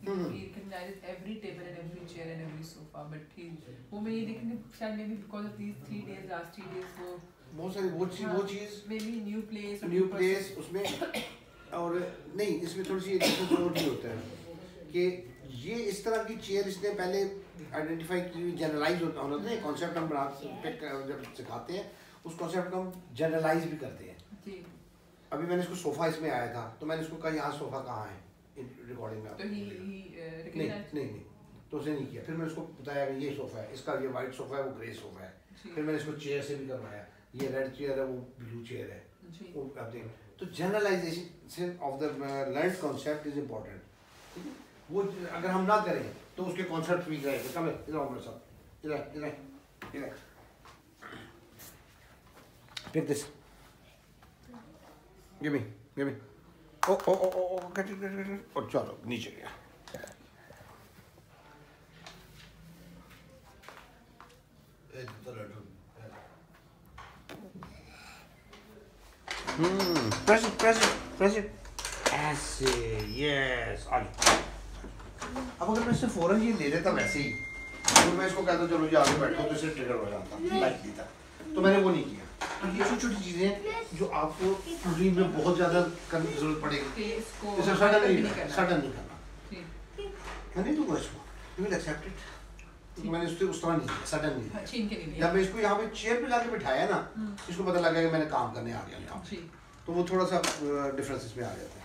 he recognizes every table and every chair and every sofa, but he वो मैं ये देखने शायद maybe because of these 3 days, last 3 days वो बहुत सारी वो चीज maybe new place उसमें और नहीं, इसमें थोड़ी सी जरूर नहीं होता है कि ये इस तरह की चेयर इसने पहले आइडेंटिफाई की, जनरलाइज होता है कॉन्सेप्ट हम जब सिखाते हैं उस कॉन्सेप्ट को हम जनरलाइज भी करते हैं जी। अभी मैंने इसको सोफा इसमें आया था तो मैंने इसको कहा यहाँ सोफा कहाँ है रिकॉर्डिंग में, तो नहीं तो उसने नहीं किया। फिर मैंने उसको बताया कि ये सोफा है, इसका ये वाइट सोफा है, वो ग्रे सोफा है। फिर मैंने इसको चेयर से भी करवाया, ये रेड चेयर है, वो ब्लू चेयर है, वो आप देख। तो generalisation of the learned concept is important. वो अगर हम ना करें तो उसके कॉन्सेप्ट भी रहेंगे। कम इधर आओ मेरे साथ, इधर pick this, give me oh get it और चलो नीचे गया। press it ऐसे, yes। अब अगर मैं इसे फौरन ये ले लेता वैसे ही, तो मैं इसको कहता चलो जी आगे बैठो, तो इसे ट्रिगर हो जाता लाइक था, तो मैंने वो नहीं किया। तो ये छोटी छोटी चीजें जो आपको रूटीन में बहुत ज्यादा करने की जरूरत पड़ेगी, इसे सडन नहीं करना। मैं नहीं दूंगा इसको, यू विल एक्सेप्ट इट। तो मैंने उससे उस तरह नहीं दिया, सडन नहीं दिया। जब मैं इसको यहाँ पे चेयर पे लाके बिठाया ना, इसको पता लगा कि मैंने काम करने आ गया यहाँ पे। तो वो थोड़ा सा डिफरेंस इसमें आ जाता है।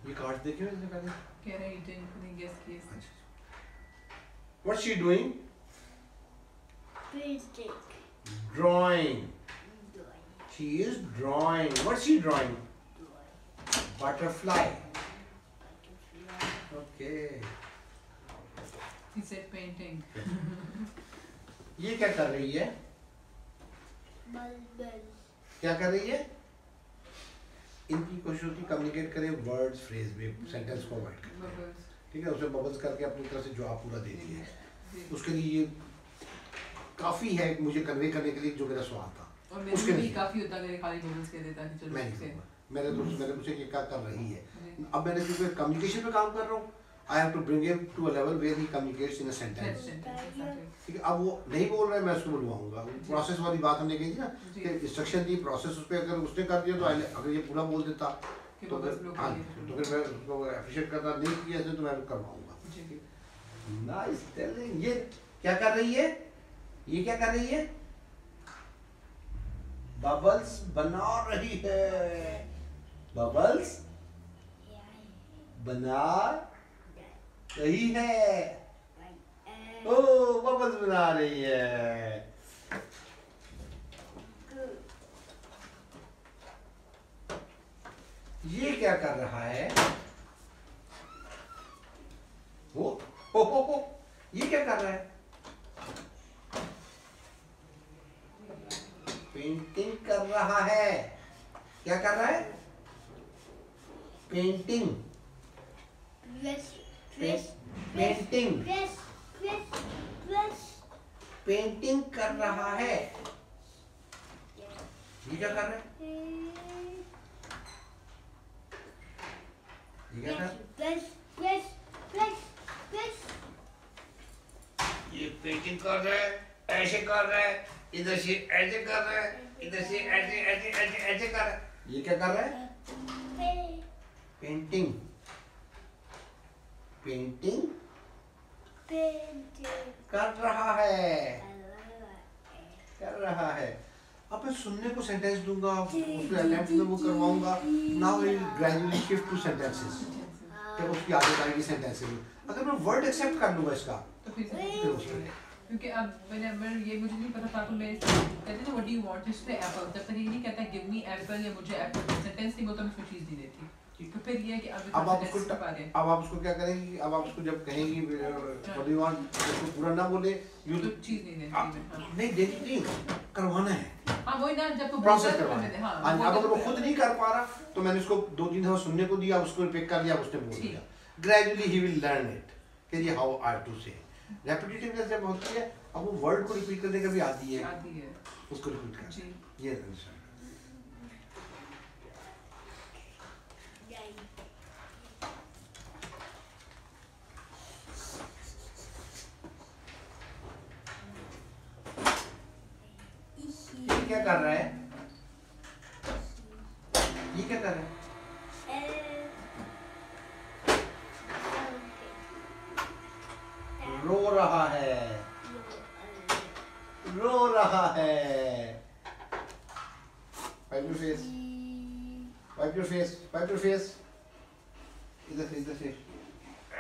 ये कार्ड देखे इसने पहले कह रहा है eating नहीं गेस किए। What's she doing? Painting. Drawing. She is drawing. What's she drawing? Butterfly. Okay. He said painting. ये क्या कर रही है? Bubbles. क्या कर रही है? इनकी कोशिश होती है कम्युनिकेट करें वर्ड्स फ्रेज में, सेंटेंस को वर्ड करें, Bubbles. ठीक है, उसमें बबल्स करके अपनी तरफ से जवाब पूरा दे दिए। जी। उसके लिए ये काफी है मुझे कन्वे करने के लिए जो मेरा सवाल था। और मेरे उसके भी लिए काफी होता अगर खाली बबल्स कह देता कि चलो मैं नहीं से। कहूँगा, मैंने पूछा कि क्या कर रही है। जी। अब मैंने क्योंकि कम्युनिकेशन पे काम कर रहा हूँ, I have to bring him to a level where he communicates in a sentence. ठीक है, अब वो नहीं बोल रहा है, मैं उसको बुलवाऊंगा। प्रोसेस वाली बात हमने कही थी ना जी। कि इंस्ट्रक्शन दी, प्रोसेस उस पर अगर उसने कर दिया तो अगर ये पूरा बोल देता कि तो bubbles फिर block हाँ, कर दिए तो फिर मैं उसको एप्रिशिएट करता नहीं किया तो मैं करवाऊंगा। जी। Nice telling. ये क्या कर रही है? ये क्या कर रही है? बबल्स बना रही है। बबल्स बना रही है। ओ बबल्स बना रही है। ये क्या कर रहा है? हो ये क्या कर रहा है? पेंटिंग कर रहा है। क्या कर रहा है? पेंटिंग। पेंटिंग पेंटिंग कर रहा है। ये क्या कर रहा है? ये क्या कर रहा है? ये पेंटिंग कर रहा है, ऐसे कर रहा है, इधर से ऐसे कर रहा है, इधर से ऐसे ऐसे ऐसे ऐसे कर रहा है। ये क्या कर रहा है? पेंटिंग। पेंटिंग कर रहा है। कर रहा है। अब मैं सुनने को सेंटेंस दूंगा, उसमें अटेम्प्ट में वो करवाऊंगा। Now I gradually shift two sentences. फिर उसकी आदत आएगी सेंटेंसेस में। अगर मैं वर्ड एक्सेप्ट कर लूंगा इसका तो फिर क्योंकि अब मैं ये मुझे नहीं पता था, तो मैं कहते ना what do you want just Apple, जब तक ये नहीं कहता गिव मी एप्पल या मुझे एप्पल सेंटेंस नहीं बोलता मैं उसको चीज नहीं देती। तो फिर ये है कि अब आप उसको क्या करेंगे? अब आप उसको जब कहेंगी व्हाट डू यू वांट, उसको पूरा ना बोले यू तो चीज नहीं देती। नहीं देती नहीं, करवाना है। हां वही ना, जब तो प्रोसेस करवाना है। हां अब अगर वो खुद नहीं कर पा रहा तो मैंने उसको 2-3 दफा सुनने को दिया, उसको रिपीट कर दिया, उसने बोल दिया। Gradually he will learn it कि ये हाउ आई टू से। रेपिटेटिवनेस जब होती है, अब वो वर्ड को रिपीट करने का भी आती है, उसको रिपीट कर जी। ये क्या कर रहा है? ये क्या कर रहा है? रो रहा है। रो रहा है। Wipe your face. Wipe your face. Wipe your face. इधर से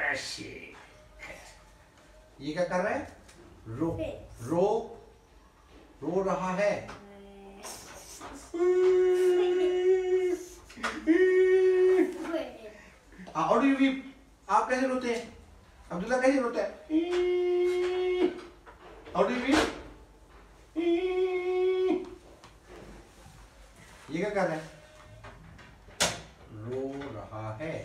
ऐसे। ये क्या कर रहा है? रो रहा है। How do you weep? आप कैसे रोते हैं? अब्दुल्ला कैसे रोता है? How do you weep? ये क्या कर रहा है? रो रहा है।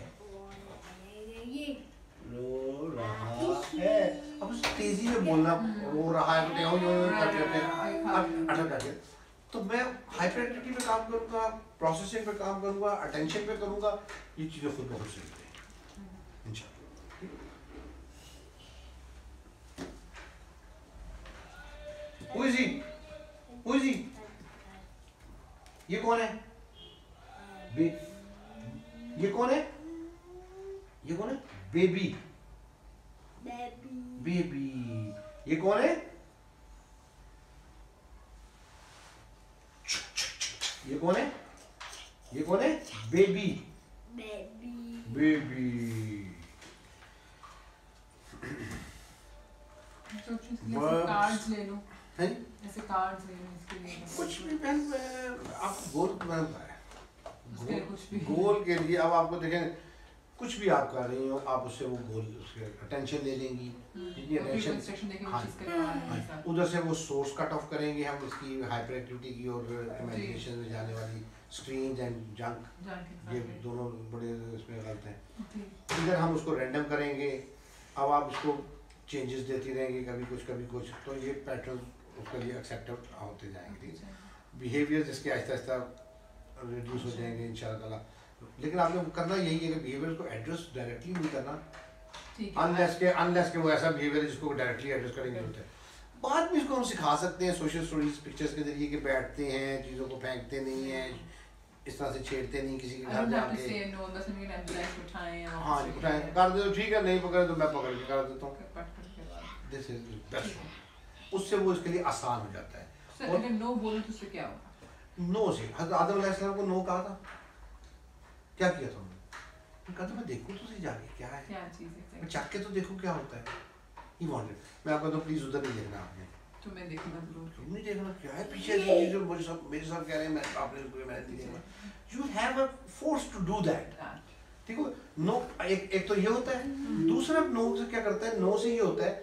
रो रहा है। अब उस तेजी में बोलना, रो रहा है तो मैं हाइपर एक्टिविटी पे काम करूंगा, प्रोसेसिंग पे काम करूंगा, अटेंशन पे करूंगा, ये चीजें खुद बहुत सीखते हैं इंशाल्लाह। Who is he? Who is he? ये कौन है? ये कौन है? ये कौन है? बेबी। बेबी। ये कौन है? ये कौन है? ये कौन है? बेबी। बेबी। कार्ड्स ले लो, हैं? ऐसे कार्ड्स ले लो इसके लिए। कुछ भी बहन, आप गोल कुछ भी गोल के लिए अब आपको देखें, कुछ भी आप कर रही हो, आप उससे वो गोल उसके अटेंशन ले लेंगी, जितनी अटेंशन। हाँ, उधर से वो सोर्स कट ऑफ करेंगे हम इसकी हाइपर एक्टिविटी की और इमेजिनेशन में जाने वाली स्क्रीन एंड जंक, ये दोनों बड़े इसमें गलत हैं। इधर हम उसको रैंडम करेंगे, अब आप उसको चेंजेस देती रहेंगी, कभी कुछ, तो ये पैटर्न उसके लिए एक्सेप्ट होते जाएंगे। ठीक है, बिहेवियर जिसके आहिस्ता आहिस्ता रिड्यूस हो जाएंगे इंशाल्लाह। लेकिन आपने करना यही है कि बिहेवियर को एड्रेस डायरेक्टली नहीं करना, अनलेस के वो ऐसा बिहेवियर है जिसको डायरेक्टली एड्रेस करेंगे होता है। बाद में इसको हम सिखा सकते हैं सोशल स्टोरीज पिक्चर्स के जरिए कि बैठते हैं, चीज़ों को फेंकते नहीं हैं, इस तरह से छेड़ते नहीं किसी के घर जाके। हाँ उठाएं, कर दो ठीक है, नहीं पकड़े तो मैं पकड़ के कर देता हूँ। This is best. उससे वो इसके लिए आसान हो जाता है। और अगर नो बोलो तो उससे क्या होगा? नो से हज़रत आदम अलैहिस्सलाम को नो कहा था, क्या किया था उन्होंने? कहा था मैं देखूं तो सही जाके क्या है, क्या चीज़ है, मैं चाक के तो देखूं क्या होता है। ही वांटेड, मैं आपको तो प्लीज उधर नहीं देखना आपने, तो मैं देखूंगा जरूर। तुम नहीं देखना क्या है पीछे से जो मुझे सब मेरे साथ कह रहे हैं, मैं आपने मैंने नहीं देखना। You have a force to do that. ठीक है, नो एक तो ये होता है, दूसरा नो से क्या करता है, नो से ये होता है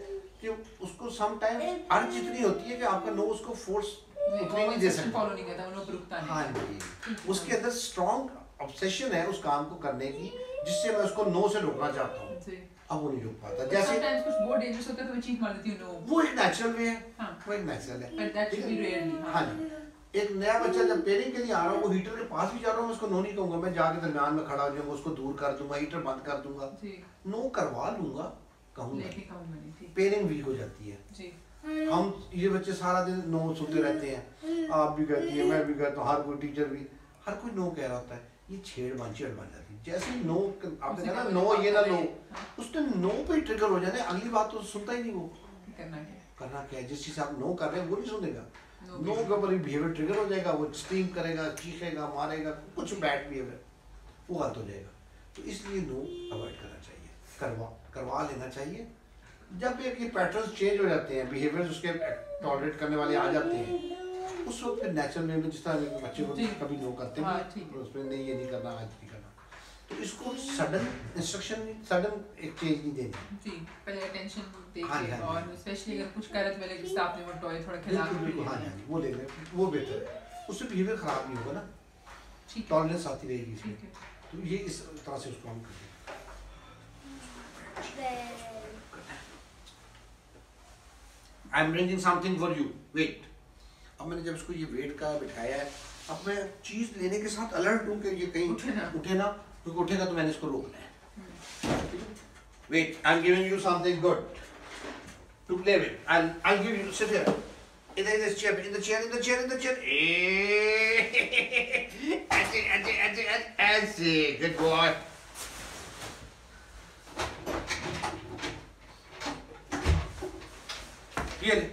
कि उसको सम टाइम अर्ज इतनी होती है कि आपका नो उसको फोर्स उतनी नहीं दे सकता, फॉलो नहीं करता, वो रुकता नहीं। हाँ जी, उसके अंदर स्ट्रॉन्ग ऑब्सेशन है उस काम को करने की, जिससे मैं उसको नो से रोकना चाहता हूँ, अब वो नहीं रोक पाता। जैसे sometimes कुछ बहुत डेंजरस होता है तो मैं चीख मार देती हूँ नो। वो एक नेचुरल वे है, हाँ, वो एक नेचुरल है, but that should be rarely। हाँ जी। एक नया बच्चा जब पेयरिंग के लिए आ रहा हूँ, वो हीटर के पास भी जा रहा हूँ, मैं उसको नो नहीं कहूँगा, मैं जाके दरमियान में खड़ा हो जाऊँगा, उसको दूर कर दूंगा, हीटर बंद कर दूंगा, नो करवा लूंगा, कहूँगा। पेयरिंग वीक हो जाती है। हम ये बच्चे सारा दिन नो सुनते रहते हैं, आप भी कहती है, मैं भी कहता हूँ, हर कोई टीचर भी, हर कोई नो कह रहा होता है, ये छेड़ बन जाती है। जैसे नो आपने कहा ना नो ये ना लो, उसने नो पे ट्रिगर हो जाने, अगली बात तो सुनता ही नहीं वो। करना क्या है, जिस चीज़ आप नो कर रहे हैं वो नहीं सुनेगा, नो के ऊपर बिहेवियर ट्रिगर हो जाएगा, वो स्क्रीम करेगा, चीखेगा, मारेगा, कुछ बैड बिहेवियर वो गलत हो जाएगा। तो इसलिए नो अवॉइड करना चाहिए, करवा लेना चाहिए। जब एक ये पैटर्न्स चेंज हो जाते हैं, बिहेवियर्स उसके टॉलरेट करने वाले आ जाते हैं, उस वक्त नेचुरल वे में जिस तरह बच्चे को कभी नो करते हैं, उसमें नहीं ये नहीं करना, आज नहीं करना, तो इसको सडन इंस्ट्रक्शन, सडन एक चेंज नहीं देनी जी, पहले अटेंशन देखिए, और स्पेशली अगर कुछ करत वाले जिससे आपने वो टॉय थोड़ा खिला के, हाँ जी वो ले लें, वो बेहतर है, उससे बिहेवियर खराब नहीं होगा ना, टॉलरेंस आती रहेगी इसमें। तो ये इस तरह से उसको हम करें। I am bringing something for you, wait. अब मैंने जब इसको ये वेट का बिठाया है, अब मैं चीज लेने के साथ अलर्ट हूँ कि ये कहीं उठे ना, क्योंकि उठेगा तो मैंने इसको रोकना है। Wait, I am giving you something good to play with. I give you, sit here, इधर चेयर, ऐसे गुड बॉय। ये ले,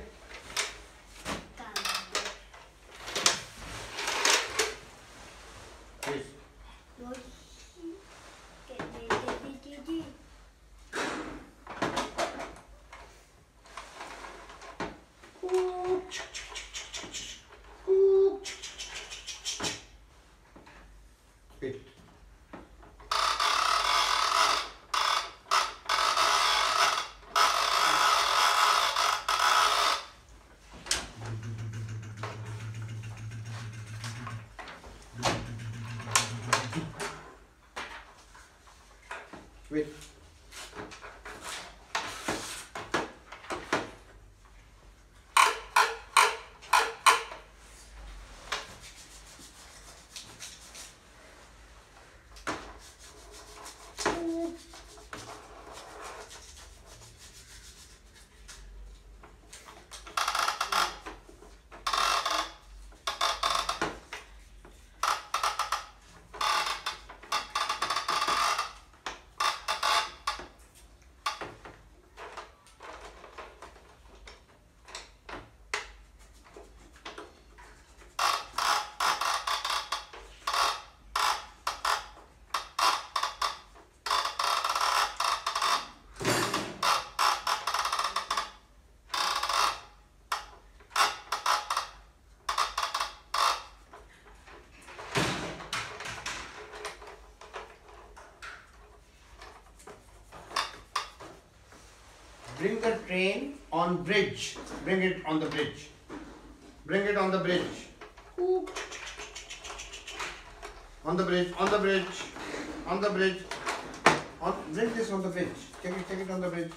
wait. Bring the train on bridge. Bring it on the bridge. Bring it on the bridge. On the bridge. On the bridge. On the bridge. Bring this on the bridge. Take it on the bridge.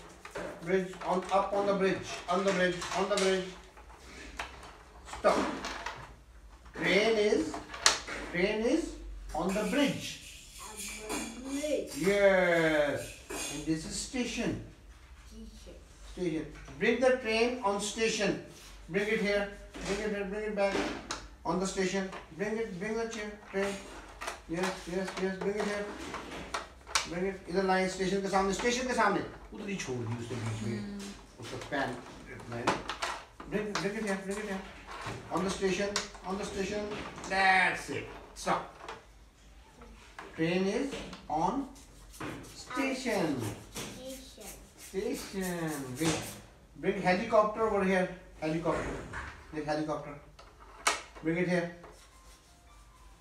Bridge on up on the bridge. On the bridge. On the bridge. Stop. Train is on the bridge. Yes. And this is station. Station. Bring the train on station. Bring it here. Bring it back. On the station. Bring the train. Yes. Bring it here. Bring it. इधर line station के सामने. उधर ही छोड़ दी उसके बीच में. उसका pan line. Bring it here. On the station. That's it. Stop. Train is on station. Bring helicopter over here. Helicopter. Bring it here.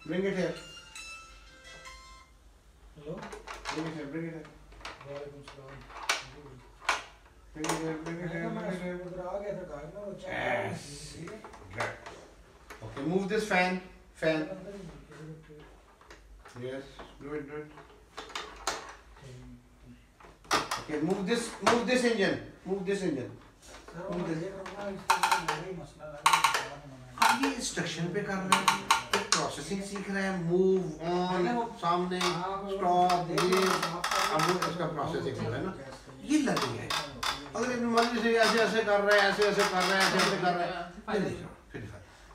Bring it here. Hello? Bring it here. Bring it here. वालेकुम सलाम। Bring it here. Bring it here. Bring it here. उधर आ गया था car ना वो Yes. Good. Okay, move this fan. Yes, do it. Okay, move this engine. Sir वो ये करना इसका यही मसला है। अब ये इंस्ट्रक्शन पे कर रहे हैं, एक प्रोसेसिंग सीख रहे हैं, मूव ऑन, सामने स्टॉप, ये अब वो इसका प्रोसेसिंग हो रहा है ना, ये लर्निंग है। अगर इतनी मर्जी से ऐसे कर रहे हैं, ऐसे कर रहे हैं, फिर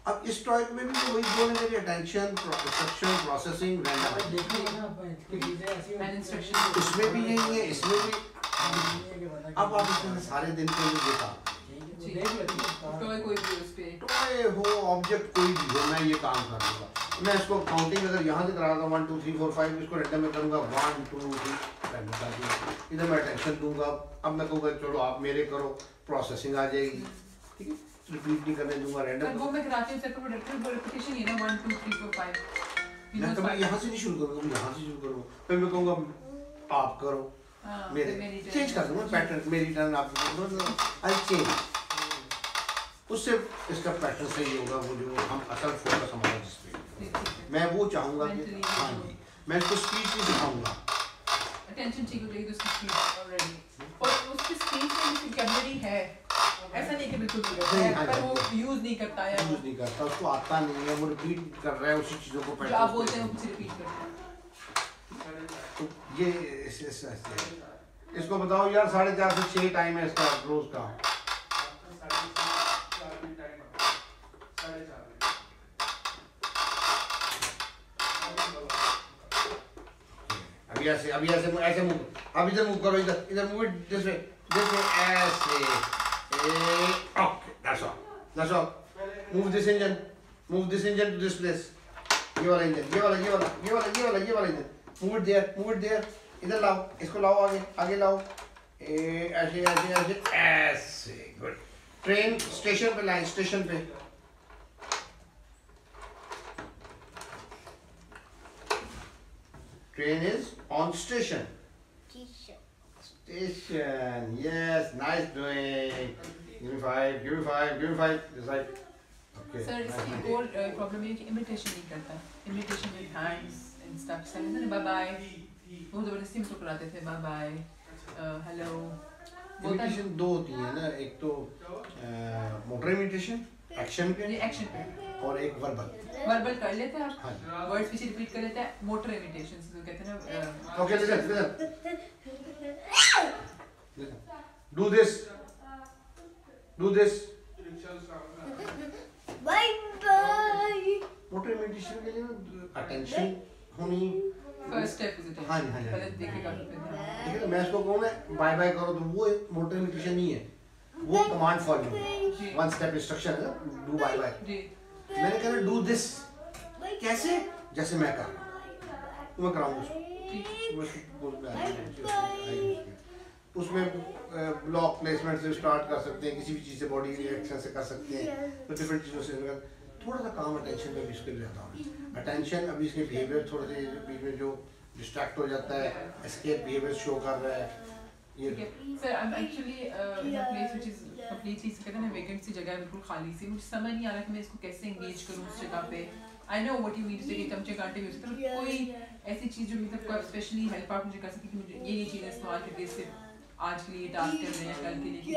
अब इस टॉय में भी तो वही बोलेंगे कि अटेंशन, इंस्ट्रक्शन, प्रोसेसिंग, रैंडम, इसमें भी यही है, इसमें भी। अब आप इसमें सारे दिन के लिए देखा टॉय कोई भी उस पे टॉय हो, ऑब्जेक्ट कोई भी हो, मैं ये काम कर दूंगा। मैं इसको काउंटिंग अगर यहाँ से करा था 1 2 3 4 5, इसको रैंडम में करूँगा 1 2 3 रैंडम कर दूँगा। इधर मैं अटेंशन दूंगा, अब मैं कहूँगा चलो आप मेरे करो, प्रोसेसिंग आ जाएगी, ठीक है, रिपीट नहीं करने दूंगा, रैंडम। वो मैं कराती हूँ सेट पर रिपीटेशन ये ना 1 2 3 4 5 मैं कभी यहाँ से नहीं शुरू करूँगा, मैं यहाँ से शुरू करूँगा, फिर मैं कहूँगा आप करो, मेरे चेंज कर दूँगा पैटर्न, मेरी टर्न आप आई चेंज, उससे इसका पैटर्न सही होगा। वो जो हम असल फोकस हमारा जिस पे मैं वो चाहूँगा कि हाँ जी, मैं इसको स्पीड नहीं सिखाऊंगा, अटेंशन ठीक हो जाएगी उसकी स्पीड ऑलरेडी, और उसकी स्पीड में वोकैबुलरी है, ऐसा नहीं कि बिल्कुल नहीं है, पर वो यूज नहीं करता है, उसको आता नहीं है, वो रिपीट कर रहा है उसी चीज़ों को, जो आप बोलते हैं वो रिपीट करता है। तो ये इसको बताओ यार, 4:30 से 6 टाइम है इसका रोज का। अभी ऐसे मूव, अब इधर मूव करो, इधर मूव इट दिस वे ऐसे, okay that's all. Move this engine to this place, ये वाला इंजन, मूव इट देयर, इधर लाओ, इसको लाओ, आगे लाओ, ऐसे गुड। ट्रेन स्टेशन पे लाए, स्टेशन पे train is on station, yes, nice doing, give me five this side, okay sir इसकी और प्रॉब्लम ये कि इमिटेशन नहीं करता, imitation with hands and stuff, sir bye bye वो जबरदस्ती मुझको कराते थे, बाय बाय हेलो, इमिटेशन दो होती है ना, एक तो मोटर इमिटेशन एक्शन पे, और एक वर्बल कर लेते हैं आप, वर्ड्स पीछे रिपीट कर लेते हैं, मोटर इमिटेशन जो कहते हैं ना। Okay listen do this bye bye. Motor imitation के लिए ना अटेंशन होनी फर्स्ट स्टेप इज इट, हाँ जी पहले देखेगा ठीक है। मैं इसको कहूँ ना बाय बाय करो, तो वो मोटर इमिटेशन नहीं है, वो कमांड फॉर्मेट, 1 स्टेप इंस्ट्रक्शन है, डू बाय बाय। मैंने कहा डू दिस, कैसे, जैसे मैं कर रहा हूँ, तो मैं कराऊंगा उसमें ब्लॉक प्लेसमेंट से स्टार्ट कर सकते हैं, किसी भी चीज़ से बॉडी रिएक्शन से कर सकते हैं, तो डिफरेंट चीज़ों से थोड़ा सा काम अटेंशन पे भी इसके लिए रहता हूँ। अटेंशन अभी इसके बिहेवियर थोड़े से बीच में जो डिस्ट्रैक्ट हो जाता है, एस्केप बिहेवियर शो कर रहा है, ठीक है sir I am actually in a place which is completely कहते हैं ना वेकेंट सी जगह है, बिल्कुल खाली सी, मुझे समझ नहीं आ रहा कि मैं इसको कैसे एंगेज करूं उस जगह पे। I know what you mean to say कि चमचे कांटे यूज करो, कोई ऐसी चीज जो मतलब कोई स्पेशली हेल्प आउट मुझे कर सके कि मुझे ये चीजें इस्तेमाल करके इससे आज के लिए टास्क कर रहे हैं, कल के लिए कुछ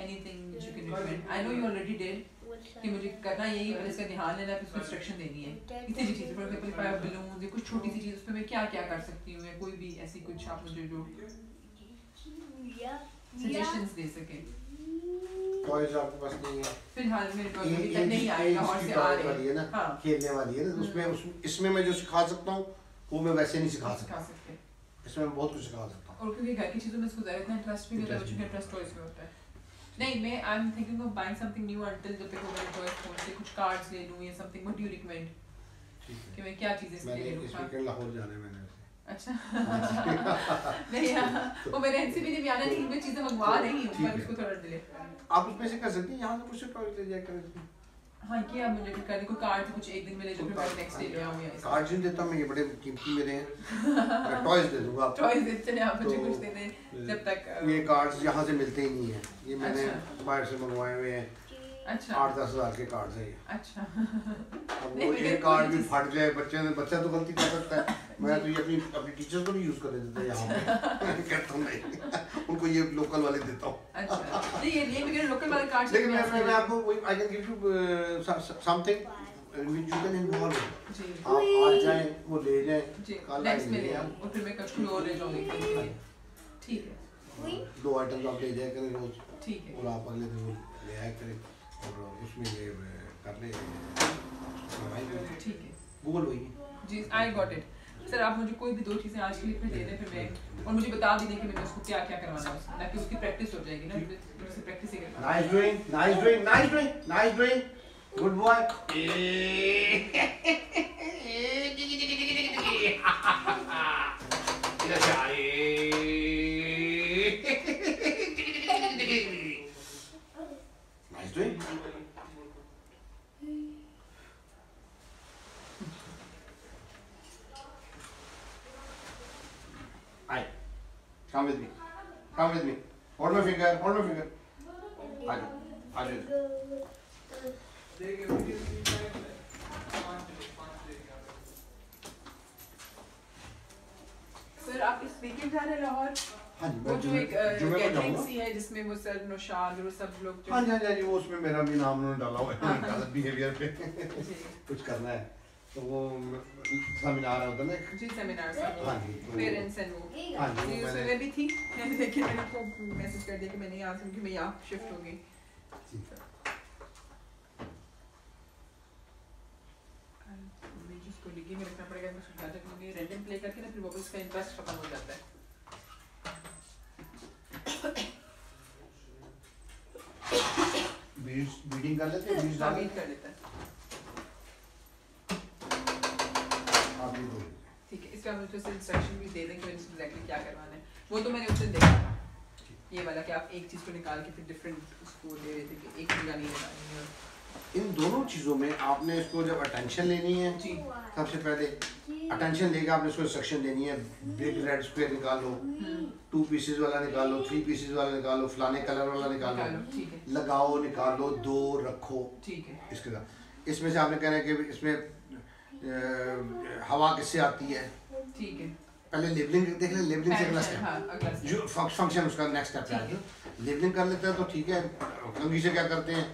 anything you can recommend. I know you already did कि मुझे करना यही है, इसका ध्यान लेना है, उसको इंस्ट्रक्शन देनी है किसी भी चीज़ फॉर एग्जांपल फायर बलून या कुछ छोटी सी चीज़ उस पर मैं क्या क्या कर सकती हूँ, या कोई भी ऐसी कुछ आप मुझे जो सजेशंस दे सके। टॉयज आपके पास नहीं है फिलहाल मेरे पास अभी तक नहीं आएगा और से आ रही है ना, हाँ। खेलने वाली है ना, उसमें इसमें मैं जो सिखा सकता हूँ वो मैं वैसे नहीं सिखा सकता, इसमें मैं बहुत कुछ सिखा सकता हूँ। और क्योंकि घर की चीज़ों में इसको ज़्यादा इतना इंटरेस्ट भी नहीं होता, बच्चों का इंटरेस्ट टॉयज में होता है। नहीं मैं I am thinking of buying something new until जब तक वो मेरे टॉयज फोन से कुछ कार्ड्स ले लूँ या something. What do you recommend कि मैं क्या चीज़ें इसके लिए लूँ? मैंने इस लाहौर जाना है मैंने अच्छा नहीं यार वो मेरे एनसीबी ने भी आना नहीं, मैं चीजें मंगवा रही हूं पर उसको थोड़ा डिले। आप उसमें से कर सकती हैं, यहां से कुछ टॉयज ले जाया करें। हां ये आप मुझे करने को कार्ड कुछ एक दिन में ले जाओ फिर मैं नेक्स्ट डे ले आऊं। या कार्ड नहीं देता मैं, ये बड़े कीमती मेरे हैं, मैं टॉयज दे दूंगा आपको। टॉयज दे चले आप मुझे कुछ दे दें जब तक। ये कार्ड्स यहां से मिलते ही नहीं है, ये मैंने बाहर से मंगवाए हुए हैं। अच्छा 8-10 हज़ार के कार्ड्स हैं ये। अच्छा अब वो एक कार्ड भी फट जाए बच्चा तो गलती कर सकता है, मैं तो ये अपनी टीचर्स को नहीं यूज करने देता यहाँ पे कहता हूँ नहीं, उनको ये लोकल वाले देता हूँ। अच्छा नहीं ये मेरे लोकल वाले कार्ड्स, लेकिन मैं आपको I can give you something which you can involve. आप आज जाएं वो ले जाएं, कल नेक्स्ट में ले आऊं और फिर मैं कुछ और ले जाऊंगी। ठीक है 2 आइटम्स आप ले जाया करें रोज, ठीक है, और आप अगले दिन ले आया करें और उसमें ये कर ले। ठीक है गूगल वही जी आई गॉट इट। सर आप मुझे कोई भी 2 चीज़ें आज के लिए फिर दे दें, फिर मैं और मुझे बता भी दें कि मैंने उसको क्या क्या करवाना है, ताकि उसकी प्रैक्टिस हो जाएगी ना, मुझे प्रैक्टिस ही करना। Nice doing, nice doing, nice doing, nice doing, good boy. Nice doing. Come with me. Come with me. Hold my finger. Hold my finger. आजा. सर आप इस वीकेंड जा रहे हैं लाहौर? हाँ जी, वो जो एक गैदरिंग सी है जिसमें वो सर नौशाद और सब लोग। हाँ जी वो उसमें मेरा भी नाम उन्होंने डाला हुआ है गलत बिहेवियर पे कुछ करना है तो वो सेमिनार होता है ना जी सेमिनार सब हाँ जी पेरेंट्स एंड वो हाँ जी उसमें मैं भी थी, लेकिन मैंने को मैसेज कर दिया कि मैं नहीं आ सकती, मैं यहाँ शिफ्ट हो गई। मैं जिसको डिग्गी में रखना पड़ेगा, मैं उसको तक मुझे रैंडम प्ले करके ना फिर वापस का इंटरेस्ट खत्म हो जाता है। बीडिंग कर लेते हैं, बीज डाल कर लेता है। आप ये दो ठीक है, इसका मुझे उससे इंस्ट्रक्शन भी दे दें कि एग्जैक्टली क्या करवाना है। वो तो मैंने उससे देखा था ये वाला कि आप एक चीज़ को निकाल के फिर डिफरेंट उसको दे रहे थे कि एक चीज़ नहीं लगानी है। इन दोनों चीज़ों में आपने इसको जब अटेंशन लेनी है जी सबसे पहले अटेंशन लेके आपने इसको इंस्ट्रक्शन देनी है, बिग रेड स्क्वायर निकालो, 2 पीसेस वाला निकालो, 3 पीसेस वाला निकालो, फलाने कलर वाला निकालो, लगाओ निकालो, 2 रखो, ठीक है। इसके साथ इसमें से आपने कहना है कि इसमें हवा किससे आती है, ठीक है। पहले लेबलिंग देख लें, लेबलिंग से अगला स्टेप जो फंक्शन उसका नेक्स्ट स्टेप है, लेबलिंग कर लेते हैं तो ठीक है। कंघी से क्या करते हैं,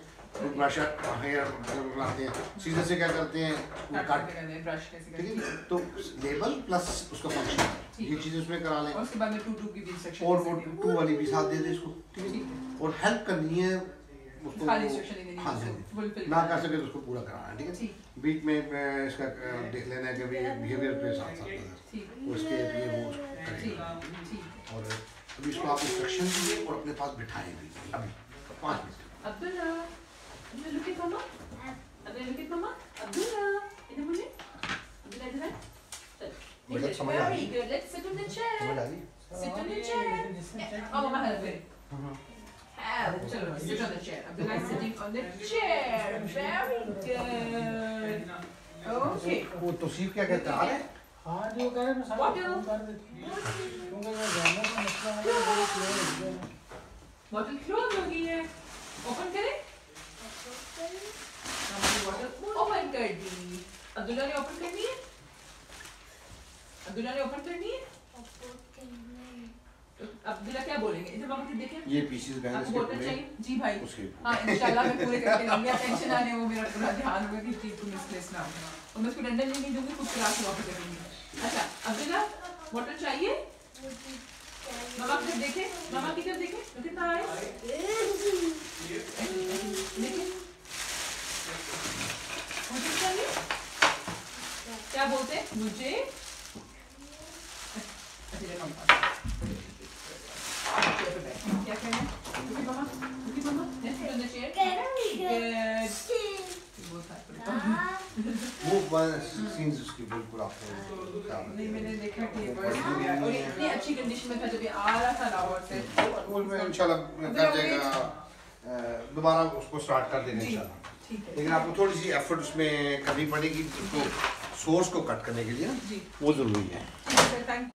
ब्रश हेयर बनाते हैं, सीजर से क्या करते हैं कट, ठीक है। तो लेबल प्लस उसका फंक्शन ये चीज़ उसमें करा लें, और उसके बाद में 2 की भी सेक्शन और वो 2 वाली भी साथ दे दे इसको, ठीक है। और हेल्प करनी है उसको, हाँ जी ना कर सके तो उसको पूरा कराना है, ठीक है। बीच में इसका देख लेना है कि बिहेवियर पे साथ साथ उसके लिए वो करेगा। और अभी इसको आप इंस्ट्रक्शन दीजिए और अपने पास बिठाएं भी अभी 5 minute. Abdullah, look at mama. Abdullah, look at mama. Abdullah, इधर मुझे. Abdullah, इधर. मतलब समझ आ रही है. Very good. Let's sit on the chair. समझ आ रही. Sit on the chair. Oh, mama help me. चलो, sit on the chair. Abdullah is sitting on the chair. Very good. Okay. वो तौसीफ क्या कहता है? हाँ जो कह रहे हैं ना सारा कर देती है, क्योंकि वो जानना का मसला है अब्दुल्ला ने ओपन करनी है, अब्दुल्ला ने ओपन करनी है। तो अब्दुल्ला क्या बोलेंगे? इधर मामा की देखें, ये पीसेस गए आपको बोतल चाहिए जी भाई? उसके हाँ इंशाल्लाह मैं पूरे करके लूंगी, आप टेंशन ना लें, वो मेरा पूरा ध्यान होगा कि चीज को मिसप्लेस ना हो, और मैं उसको डंडन नहीं दूंगी, खुद क्लास वापस करूंगी। अच्छा अब्दुल्ला बोतल चाहिए? मामा की तरफ देखें, मामा की तरफ देखें, तो कितना आए देखें, बोतल चाहिए? क्या बोलते हैं मुझे? क्या कहना है? Look mama, look mama, let's put on the chair. Good. वो सीन्स उसकी बिल्कुल आपको नहीं मैंने देखा कि ये वर्स हो गया और ये इतनी अच्छी कंडीशन में था जब ये आ रहा था लाहौर से। वो मैं इंशाल्लाह कर देगा, दोबारा उसको स्टार्ट कर देंगे इंशाल्लाह। ठीक है। लेकिन आपको थोड़ी सी एफर्ट उसमें करनी पड़ेगी उसको सोर्स को कट करने के लिए, जी वो जरूरी है। थैंक